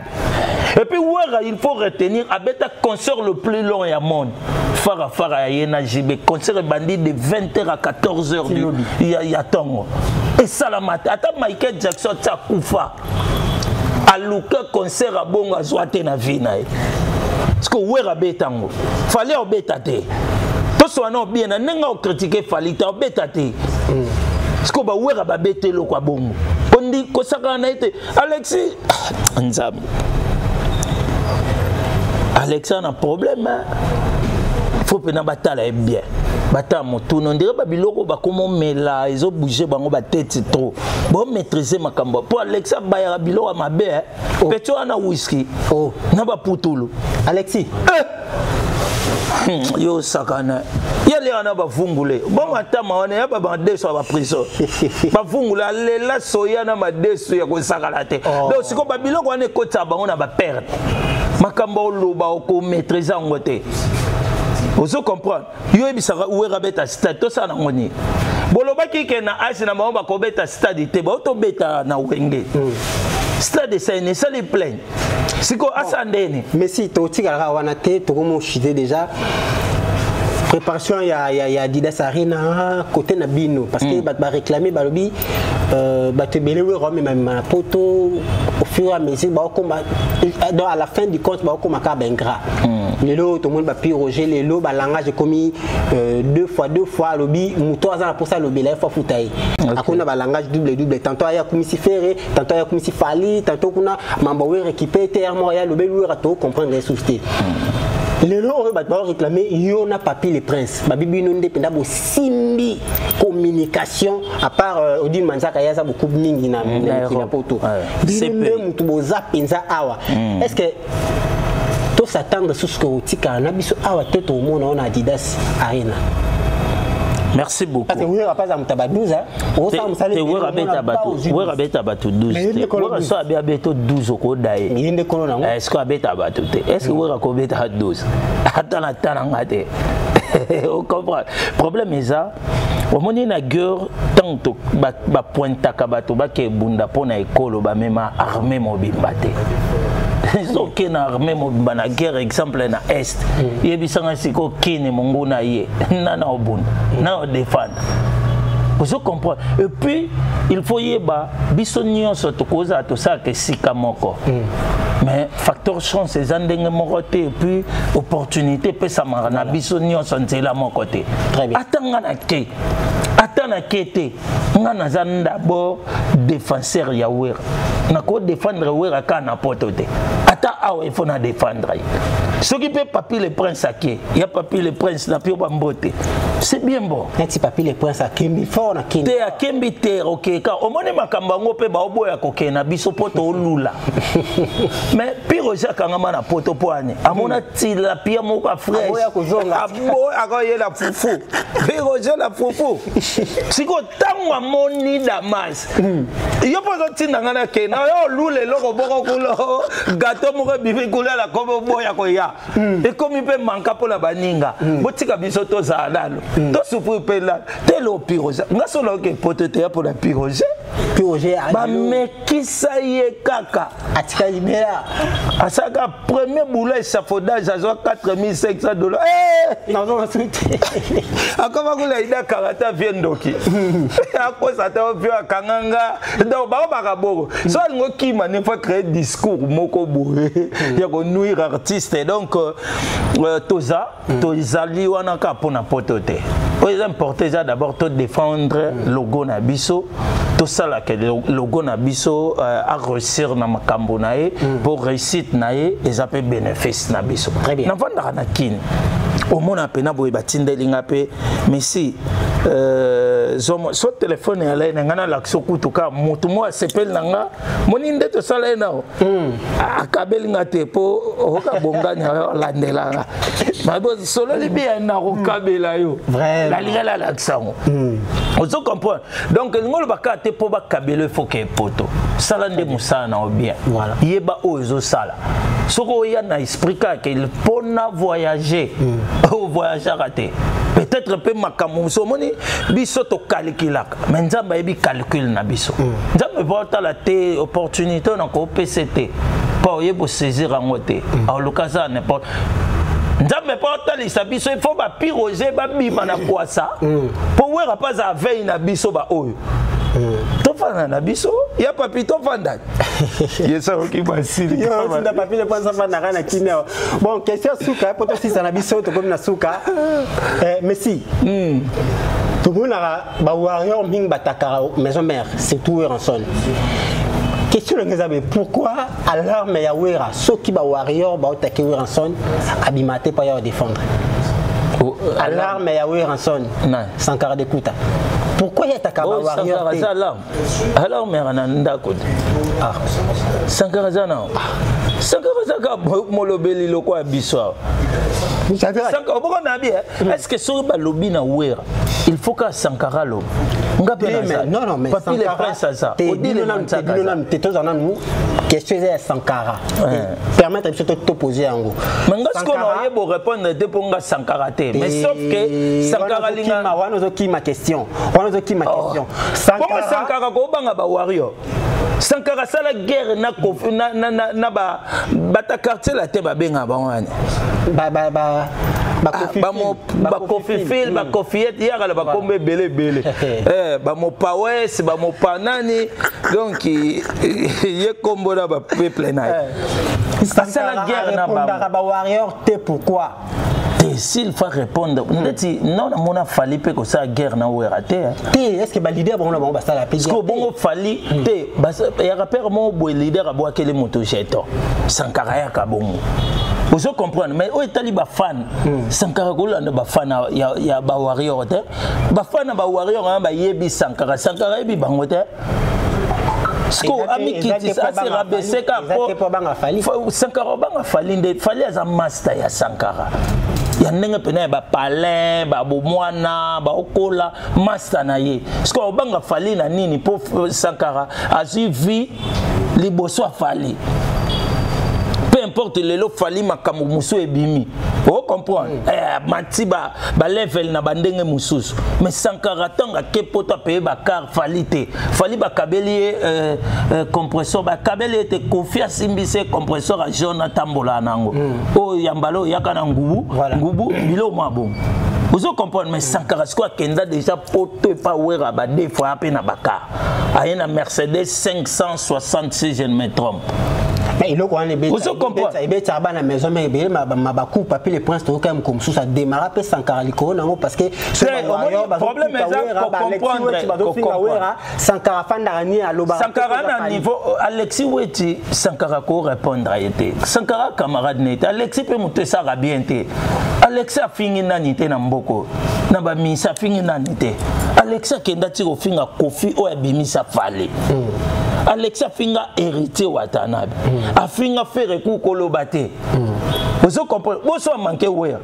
Et puis wera il faut retenir a beta concert le plus long au monde. Fara yena jibe concert bandit de 20h à 14h il y a tongo. Et ça la mat ata Michael Jackson ta kufa. Aluka concert a bonga zoate na vie na. Parce que wera betango. Fallait au beta te. To so na bien na nga o critiquer falita au beta te. Parce que ba wera ba betelo kwa bongo. On dit ko saka na été Alexis Nzam. Alexis a un problème. Faut que na batala est bien. Bata moto non dirait ba biloko ba comment mela ils ont bougé bango ba tête trop. Bon maîtriser makambo. Pour Alexa ba ya biloko mabe peto ana whisky. Oh, na ba putulu.
Alexis.
Yo sakana. Yale ana ba vungule. Bon atama wana ya ba bandeso ba prison. Ba vungula lela soya na madeso ya ko sakala te. Donc siko ba biloko wana ekota bango na ba perdre. Makambo loba ko maîtriser ngote. Vous comprenez? Yo ebisaka uwera beta stade to ça na ngoni. Boloba ki na asi na maomba ko beta stade te ba to beta na wenge. Stade c'est ne ça les plaît. Siko asandene.
Mais si to tigala wana te to ko mo chité déjà. Préparation il y a Adidas Arena côté na bino parce que ba réclamer ba lobi ba te belé we même na poto au fur et à mesure ba comme à la fin du compte ba comme ka ben gras. Les lots tout le monde va piroger les lots ba langage commis deux fois lobi muto azana pour ça lobi la fois foutaye. Akuna ba langage double tantôt ya comme si ferré tantôt ya comme si fali tantôt kuna mamba we récupérer terme ya lobi we rato comprendre les soucis. Les lots on réclamer yo na papier les princes ba bibi no ndependa bo simbi communication à part Odile Manzaka ya za beaucoup mingi na poto. C'est mutu boza penza awa. Est-ce que tout s'attendre sur ce que tika na biso awa teto mona on Adidas Arena.
Merci beaucoup.
Parce que vous n'avez pas à Moutaba 12. Vous
avez 12. Vous avez 12 au code. Est-ce que vous avez 12? Est-ce que vous avez 12? Attends. Vous comprenez? Le problème est ça. Au moment où la guerre, tant que pointe à Kabato, que Bunda Pona école, même armée mobile. Ils ont une armée mobile, la guerre, exemple, dans l'Est. Il y a des gens qui ont une mongona yé, nana au bon, nana au défendre. Vous comprenez? Et puis, il faut y avoir bisogno sotto cosa tout ça que si kamoko. Mais facteur chance, c'est un dingue mon côté et puis opportunité peut ça marana bisogno sont là mon côté.
Très bien.
Attends à quête. On a d'abord défenseur yawer. On a quoi défendre yawer à n'importe où. Attends il faut na défendre. Ce qui peut papier le prince à qui? Il y a papier le prince n'a plus bamboté. c'est bien bon.
Un petit papier les points ça Kembi fort na Kembi.
Te a Kembi te OK ka au moni makambo ngo pe ba oboya koke na biso poto olula. Mais pire Jacques ngama na poto poane. Amona tila pia moko frère.
Aboya kozonga.
Aboya akoye la fufu. Pire la fufu. Siko tangwa moni damas. Yo pozo tinda ngana ke na yo lule loko boko kulo gâteau moko bibi kula la kobo boya ko ya. Et comme il peut manquer pour la baninga. Botika biso to za dalo. To souffrir pe la telo piroja. Nga solo ke potetea pour la piroja.
Piroja.
Ba mekisa ye kaka.
Atika imela.
Asaka premier boulot échafaudage à $4,500. Eh!
Non non tout.
Akoma kula ida karata viendoki. Ako sa ta vio kanganga. Donc ba boko. So ngo kima ne faut créer discours moko boye. Ya ko nuire artiste donc toza tozali wana ka pona potote. C'est important d'abord de défendre le logo Nabiso. Tout ça là que le logo Nabiso a réussir na makambo nae pour réussite nae et ça peut bénéfice Nabiso.
Très bien.
N'avanda na kin. Au monde a pena boy batinde linga pe mais si so téléphone ya la ngana l'action kutuka mutu mo s'appelle nanga moni ndeto sala na akabeli ngate po oka bonganya landela ba bo solo libi na okabela yo la liga la l'action on se comprend donc ngolo bakate po bakabelo faut que poto sala nde musana o bien
voilà
yeba ozo sala soko ya na esprit ka qu'il pona voyager au voyager raté peut-être peu makambo somoni biso to calculaka mais nzamba yebi calcul na biso nzamba porta la té opportunité na ko PCT pas yebo saisir en côté à l'occasion n'importe nzamba porta les biso il faut ba piroger ba bima na quoi ça pour wera pas à veille na biso ba oyo tofana na biso ya papi tofanda yesa oki basili
yo sinda papi le pensa fanda kana kineo bon question suka poto sisa na biso to comme na suka Messi tout le monde ba warrior ming bataka maison mère c'est tout en son question le pourquoi alarme ya wera soki ba warrior ba otake wera son abimate pa ya défendre alarme ya wera son Sankara de Kuta. Pourquoi il y a ta warrior
alors mais ananda ko ah Sankara zana Sankara zaka molobeli loko abiswa Sankara boko na bien est-ce que sur ba lobby na wera il faut que Sankara lo
non mais
parce qu'il est ça au début
non tétos en nous question est Sankara permettre de te poser en gros
mais est-ce qu'on aurait beau répondre de pour Sankara mais sauf que Sankara linga
wana qui ma question
Sankara ko banga ba warrior Sankara sala guerre na ba bata quartier la te ba benga ba wana ba kofifil ba kofiet yaka ba kombe belé ba mo pawes ba mo panani donc ye kombo na ba peuple na
sala guerre na ba warrior te pourquoi
s'il faut répondre non on a fallu que ça guerre na werate
est-ce que ba leader bon ba ça la
parce que bon fallu te ya rappeur mo bo leader abo akele moto jeto Sankara ya ka bon vous comprenez mais o etali ba fan Sankara ko landa ba fan ya ba warrior te ba fan ba warrior ba yebi Sankara yebi bango te Sko ami kiti assez rabaissé ka po Sankara banga fali nde fali as master ya Sankara ya ndenge pena ba palin ba bomwana ba okola master na ye Sko banga fali na nini po Sankara azivi liboso fali peu importe le lo fali makamu muso ebimi o comprendre mati ba level na bandenge mususu mais Sankara tanga ke poto paye ba car fali te fali ba kabeli compresseur ba kabeli était confié simbise compresseur a jaune tambola nango o yambalo yakana ngubu bilo mabo vous comprenez mais Sankara quoi kenda déjà poto pas wera ba deux fois pe na baka ayena Mercedes 566 je ne me trompe.
Mais il a quoi les bêtes? Il bête à la maison mais il m'a beaucoup papier les princes tout comme sous ça démarre peu Sankara liko non parce que
le problème est comprendre
Sankara fandani à l'oba
Sankara na niveau Alexis Weti Sankara ko répondre à été Sankara camarade net Alexis peut monter ça bien té Alexis a fini na nité na mboko na ba misa fingi nanite Alexa kenda tiko finga kofi o ya bimisa fale Alexa finga héritier watanabe afinga faire ku kolobate vous comprenez boso manqué ouais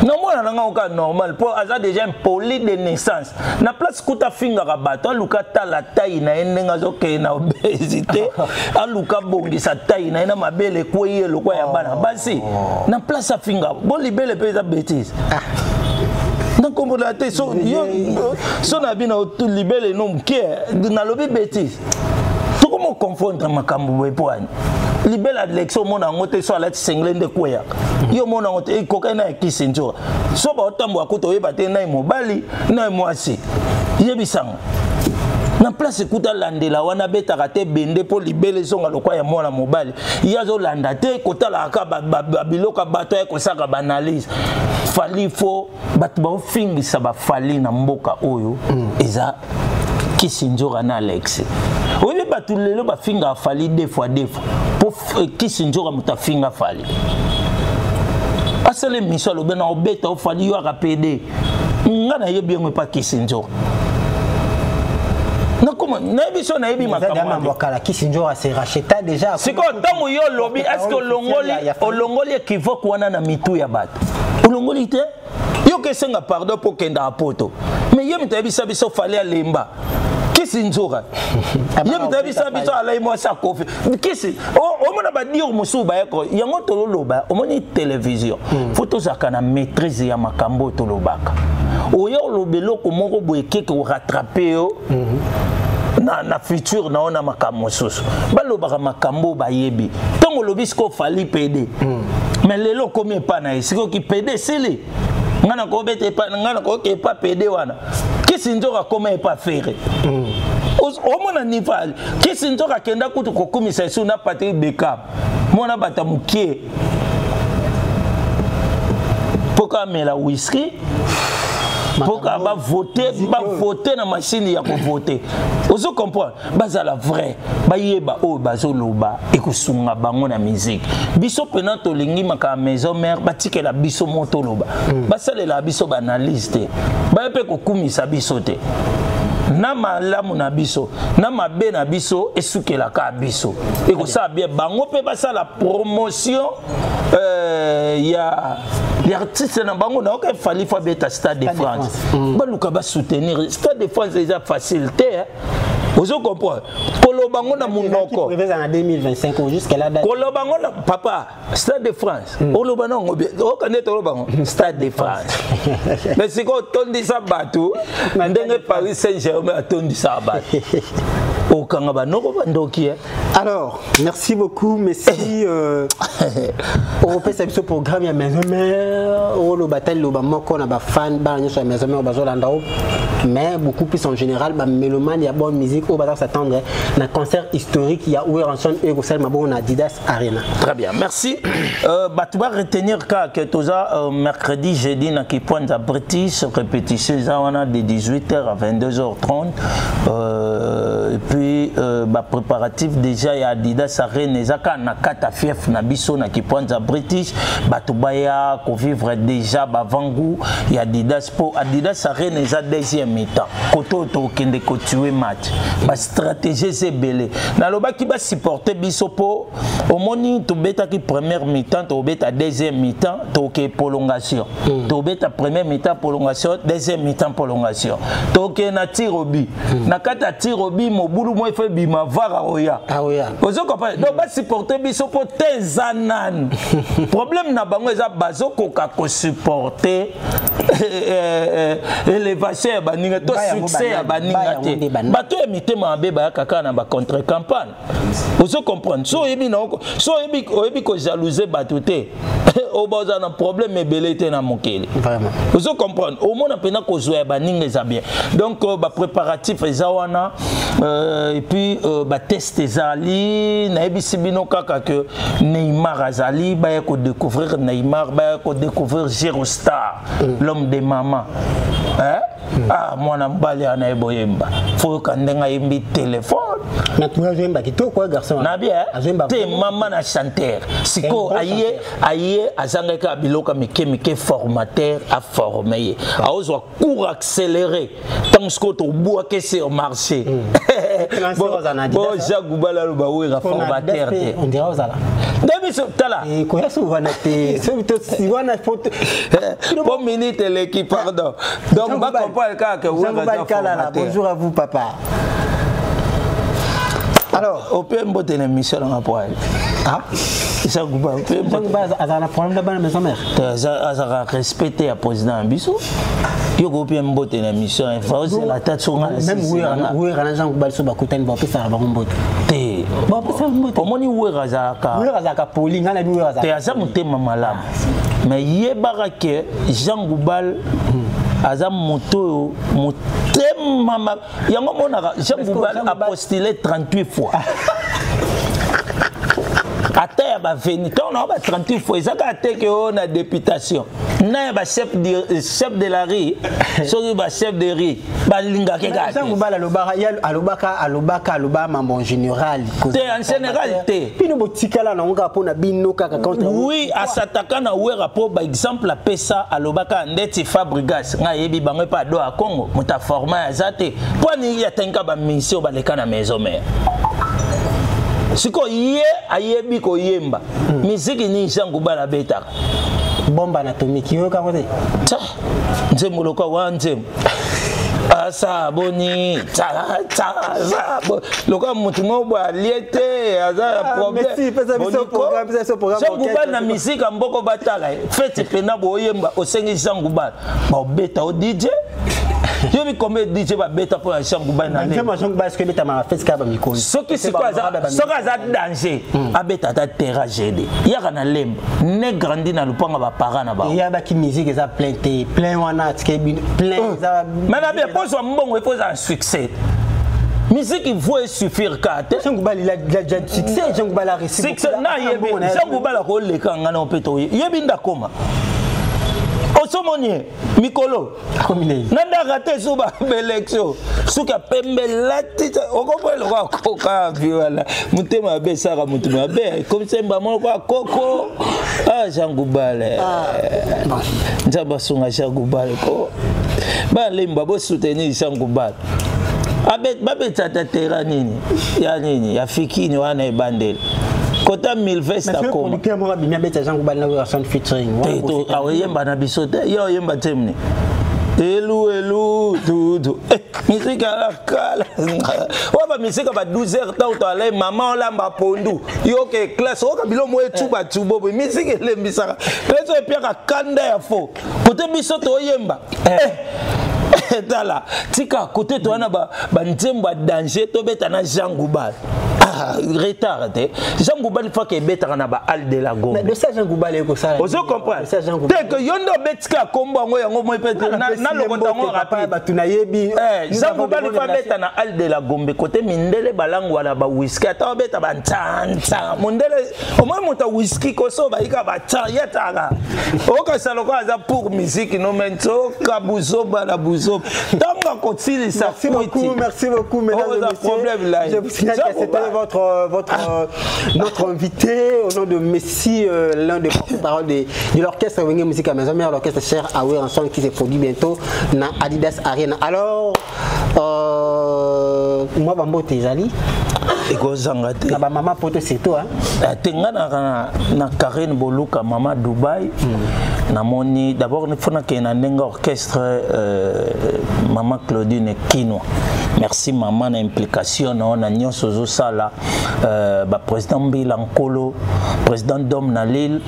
non moi na nga normal pour aza déjà impoli de naissance na place kuta finga rabato aluka tala taille na endenga zoke na obésité aluka bongi sa taille na mabele ko yelo ko ya bana basi na place afinga bon libele pesa bêtise na kombo la te so na bina tout libele non ke na lobi bêtise tout comment confondre makambo wepoani libela l'élection mona ngote so ala tsenglende koya yo mona ngote ikoka na kisinjo so ba otambo akuto yeba te na mobali na mwasi yebisanga na place kuta landela wana betaka te bende po libele zonga lokwa ya mwana mobali yazo landa te kotala aka babiloka bato ya kosaka banalise fali fo bato ba ofingisa ba fali na mboka oyo eza kisinjo na Alex oyebi bato lelo bafinga fali deux fois pour kisinjo muta finga fali asale miso lobe na obeta ofali yo akapede ngana yebi yango pa kisinjo na comment na biso na yebi makambo
wakala kisinjo se racheta déjà
c'est quoi tango yo lobi est-ce que olongoli équivoque wana na mitu ya bato olongoli te yo kesenga pardon pour kenda apoto mais yemi tabi sabiso fali alemba kisinjoka yemi tabi sabiso alai mo sa kofi kisi o mona ba dire musuba yako yango tololoba o moni télévision photo zakana maîtrise ya makambo tolobaka oyo lobelo ko moko boyeke ko rattraper yo na futur na ona makambo susu balobaka makambo bayebi tongo lobisko fali PD mais lelo komi pa na isiko ki PD sele ngana ko bete pa ngana ko ke pa PD wana kisinjoka koma pa faire o mona nival kisinjoka kenda kutu ko komisa su na Patrick Bekam mona batamukie poka mela whisky pourquoi va voter na machine ya ko voter ozo comprendre bazala vrai ba yeba o bazoloba ekusunga bango na musique biso pena to lingi maka maison mère batikela biso moto loba basalela biso ba analyste ba pe ko kumisa biso te na malamu na biso na mabe na biso esukela ka biso ekosa bien bango pe basala promotion ya l'artiste na bango na oka fali fa beta Stade de France baluka ba soutenir Stade de France déjà facilité vous comprenez kolobango na munoko
en 2025 jusqu'à la date
kolobango na papa Stade de France olobana ngobe okaneta olobango Stade de France mais c'est quoi tondi sa batou ndenge Paris Saint-Germain atondi sa batou okanga banoko bandoki.
Alors merci beaucoup merci on fait ce programme ya maison mère o batal lo ba moko na ba fan ba nyo sur maison mère bazolanda mais beaucoup plus en général ba mélomane ya bonne musique au bazar s'attendre na concert historique il y a Oueranson et Gosel Mabo na Adidas Arena.
Très bien merci tu vas retenir que toza mercredi jeudi na ki point à British répétition ça on a de 18h à 22h30 et puis préparatif déjà ya Adidas Arena ezaka na kata fief na biso na ki point à British batubaya ko vivre déjà bavangu ya Adidas pour Adidas Arena eza deuxième mi-temps koto to kende ko tuer match ba stratégie c'est belé na loba ki ba supporter biso po au moni to beta ki première mi-temps to beta deuxième mi-temps to ke prolongation to beta première mi-temps prolongation deuxième mi-temps prolongation to ke na tirobi na kata tirobi mobulu mo fait bima vara oya ozo comprendre donc ba supporter biso po tezanan problème na bango eza bazo koka ko supporter élévation ya baninga to succès ya baninga te bato ya mitema mabe ba kaka na ba contre campagne ozo comprendre so yebi na so yebi ko jalouser bato te o baza na problème ebele te na mokele
vraiment
ozo comprendre au mona pena ko zoya baninga za bien donc ba préparatif eza wana et puis test ezali na ebisi bino kaka que Neymar azali ba ko découvrir Neymar ba ko découvrir Girostar l'homme des mamans hein mwana mbali ana eboyemba faut kandenga yimbi téléphone
na tu azemba kitoko garçon
na bien te maman na chanteur siko aye azangaka biloka mike formateur a formé a ozwa cours accéléré tant ce que to bois que sur marché bon Jacques Goubala lo ba wera formateur
on dirait aux ala
David tala
et quoi souvent na te si wana photo
bon minute l'équipe pardon donc ba comprendre que
bonjour à vous papa. Alors,
au PM botte une émission dans la poêle. Ah, ça coupe. Au PM botte.
Azana problème de la maison mère.
Azara respecter à président Bissou. Yo au PM botte une émission. Il faut aussi la tête sur la.
Même où est Ranjan Goubal sur Bakoutan Bopé ça va bombote.
Té. Bopé ça bombote. Comment ni où est Razaka? Où est Razaka Poli? Ngana ni où est Razaka? Té Azam té malam. Mais yébarake Jean Goubal. Azam moto mama yango monaka Jean Goubal a postulé 38 fois. Ata ba veni ton on ba 38 fois ça ka te que on a députation. Na ba chef de la riz, so ba chef de riz, ba linga ke ka.
Jean Goubal alobaka mambo général.
En général te.
Pino botika la na nga pona bino kaka contre.
Oui, asataka na wera po par exemple la pesa alobaka ndeti Fabregas nga yebi bango pa do a Congo muta format azate. Poni ya tenka ba mission ba leka na maison mère. Siko ye ayebi ko yemba miziki ni Jean Goubal beta
bomba anatomiki yo ka kote
nzembo lokwa wanze asa boni lokwa mutu mo aliete aza problème Jean Goubal na mizika mboko batala fete pena bo yemba osengi Jean Goubal ba beta o DJ je vais combien DJ va bêta pour Jean Goubal na
Jean Goubal ce que bêta ma fait ka ba mikon
ce qui c'est quoi ça danger a bêta ta terra gd ya kana lemba ne grandi na lupanga ba parents na ba
ya ba ki musique ça plein wana tike plein ça
maintenant bien pose mbongo pose un succès musique il faut suffire ka
Jean Goubal il a déjà succès Jean Goubal a réussi
succès na yebi Jean Goubal ko le ka ngana opeto yebi ndakoma Osomonier, Mikolo, Nanda raté sous l'élection, sous la pembelati, au comprend le roi Coca, voilà, Moutema Bessara, Moutema Bé, comme c'est maman, Coco, ah, Jean Goubal, Nzabassunga Jean Goubal, bah, les mbabos soutenir Jean Goubal. Abet, babet, tata terranini, yanini, yafikini, wana e bandel. Kota 1000 vest à quoi?
Mais moi, bien bête Jean Goubal na version featuring.
Ah oui, yemba na bisote, yo yemba temni. Elu dudu. Musique à la cala. Ouais ba musique ba 12h ta to aller maman lamba pondu. Yo ke classe o ka bilo mo etuba tubo musique le misaka. Lezo e pia ka kanda ya fo. Kote bisote o yemba. Tala tika côté to na ba nzembo danger to beta na Jean Goubal. Retardé. Jean Goubal faut que beta na ba al de la Gombe.
Mais de ça Jean Goubal ko ça.
Vous comprenez? Dès que yondo betka kombo ngo yango mo pete na lokota ngo rapide
ba tunayebi.
Jean Goubal faut beta na al de la Gombe côté mindele balangu wala ba whisky ata beta ba ntanta. Mondele au moins monta whisky ko so ba ika ba tsa yetaka. O ka saloko aza pour musique no mento kabuzo bala buzo. Tanga kotili ça.
Merci beaucoup mesdames et messieurs. Je vous signale que c'était notre invité au nom de Messi, l'un des porte-parole de l'orchestre Wenge Musique à Maison Mère, l'orchestre Cher Aoué ensemble qui se produit bientôt dans Adidas Arena. Alors, moi, Bambo Tezali.
Ekozangate.
Na maman poto c'est toi hein.
Tenga na Karen Boluka maman Dubaï. Na moni d'abord il faut na kena nenga orchestre maman Claudine Kino. Merci maman na implication na nyonso zo sala ba président Mbila Nkolo, président Dom na Lille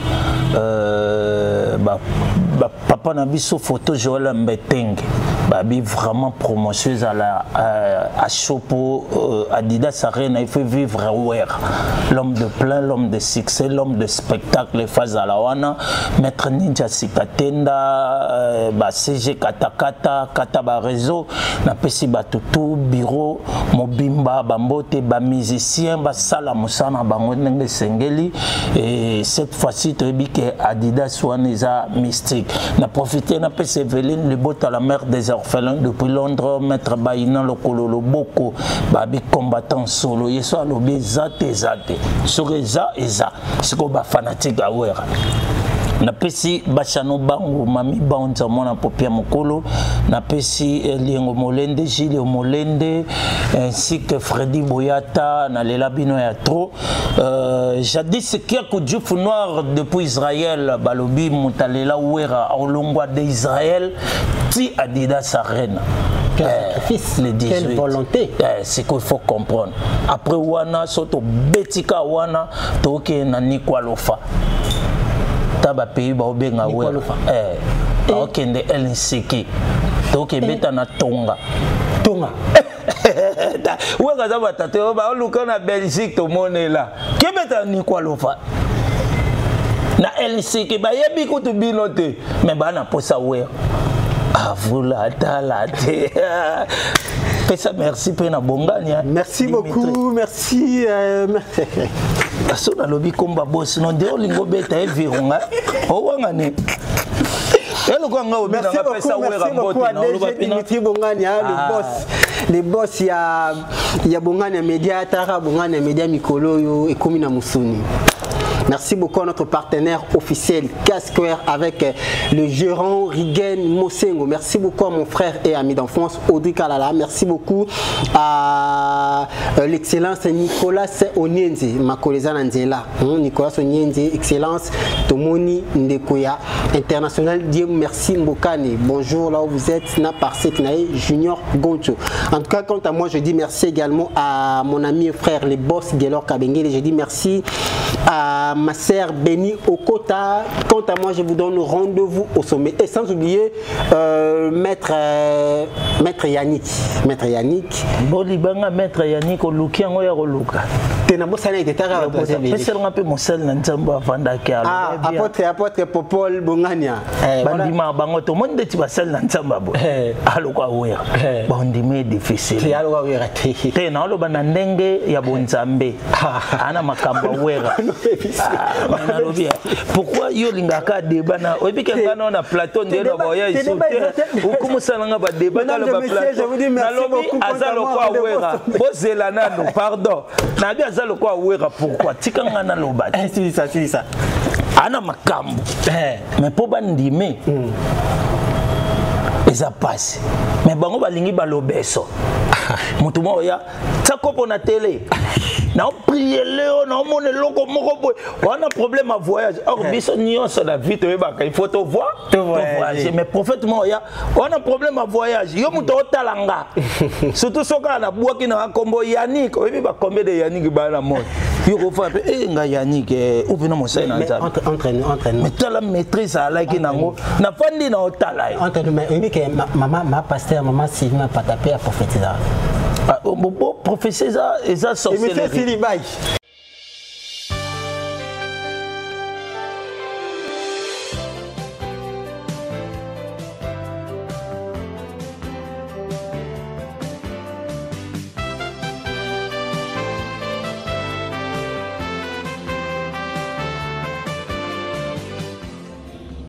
papa na biso photo Joël Mbetenge babi vraiment promotionneuse à Chopo Adidas Arena, il fait vivre l'homme de plein, l'homme de succès, l'homme de spectacle, les phases à la wana, maître Ninja Sikatenda, CG Katakata, Kataba réseau, na pesi batutu bureau, mobimba, bambote, ba musicien, ba sala musana, bango nenge sengeli, et cette fois-ci tu dis que Adidas wana mystique. Na profité na pesi Evelyne, le bot à la mère des orphelins depuis Londres, maître Baïna le kololo boko, babi combattant solo, yeso alobi zate sur eza c'est comme ba fanatique à wera. Na pesi bachano bango mami banza mona popia mokolo, na pesi Liengo Molende, Gilles Molende, ainsi que Freddy Boyata, na lela bino ya trop. Jadis ce qui a Djouf noir depuis Israël, balobi mutalela wera au longwa d'Israël, ti Adidas Arena.
Les 18. Quelle volonté.
C'est qu'il faut comprendre. Après wana soto betika wana toke na Nikwalofa. Taba pays ba obenga wera. OK nde LCK. Toke beta na Tonga. Wega za batate ba luka na Belgique to monela. Ke beta Nikwalofa. Na LCK ba yebi ko to binote mais ba na posa wera. Avula talate. Merci pena bongania.
Merci beaucoup, merci.
Parce que lobby combat boss non de lingo beta evironga. O wangane.
Merci beaucoup à Dimitri Bongania, le boss ya Bongania Média, Tara Bongania Média Mikolo et Komina Musuni. Merci beaucoup à notre partenaire officiel Casquare avec le gérant Rigen Mosengo. Merci beaucoup à mon frère et ami d'enfance Audrey Kalala. Merci beaucoup à l'excellence Nicolas Onienze, Makoleza Nanzela. Nicolas Onienze, excellence Tomoni Ndekoya, international. Dieu merci Mbokane. Bonjour là où vous êtes, na Parsek Nae Junior Goncho. En tout cas, quant à moi, je dis merci également à mon ami et frère, les boss Gelor Kabengele. Je dis merci à ma sœur Béni Okota. Quant à moi, je vous donne rendez-vous au sommet. Et sans oublier Maître Yannick. Maître Yannick.
Bolibanga Maître Yannick Olukiango ya Oluka.
Tenabosana était tara
un peu mon sel n'ensemble Vandaka.
Apôtre Popol Bongania.
Bandima bango to monde ti basel n'ensemble. Alokwa wera. Bandime difficile.
Ti alokwa wera te.
Te na lo banandenge ya bonzambe. Ana makamba wera. Pourquoi yo lingaka débat na obike ngana na plateau ndelo boya ici. Okumusanga ba débat na le plateau. Na lobi azalo kwa wera. Bozela nano pardon. Na bi azalo kwa wera pourquoi tikanga na loba.
C'est ça.
Ana makambo. Mais po bandime. Eza passe. Mais bango balingi balobeso. Mutu mo ya takopo na télé. Na prier Léo na mone loko moko boy. On a problème à voyage. Or biso nyonso la vie te ba il faut te voir. Voyager mais prophète mo ya on a problème à voyage. Yo mutu otalanga. Surtout soka na bwaki na kombo Yannick. Oyebi ba combien de Yannick ba na mode. Yo ko fa pe nga Yannick ou bien mo sai na nza.
Entraîne.
Mais tu la maîtrise à la ki nango. Na fandi na otala.
Entraîne mais que maman ma pasteur maman Sylvain pas taper à prophétiser.
Professeur, ça sorcellerie.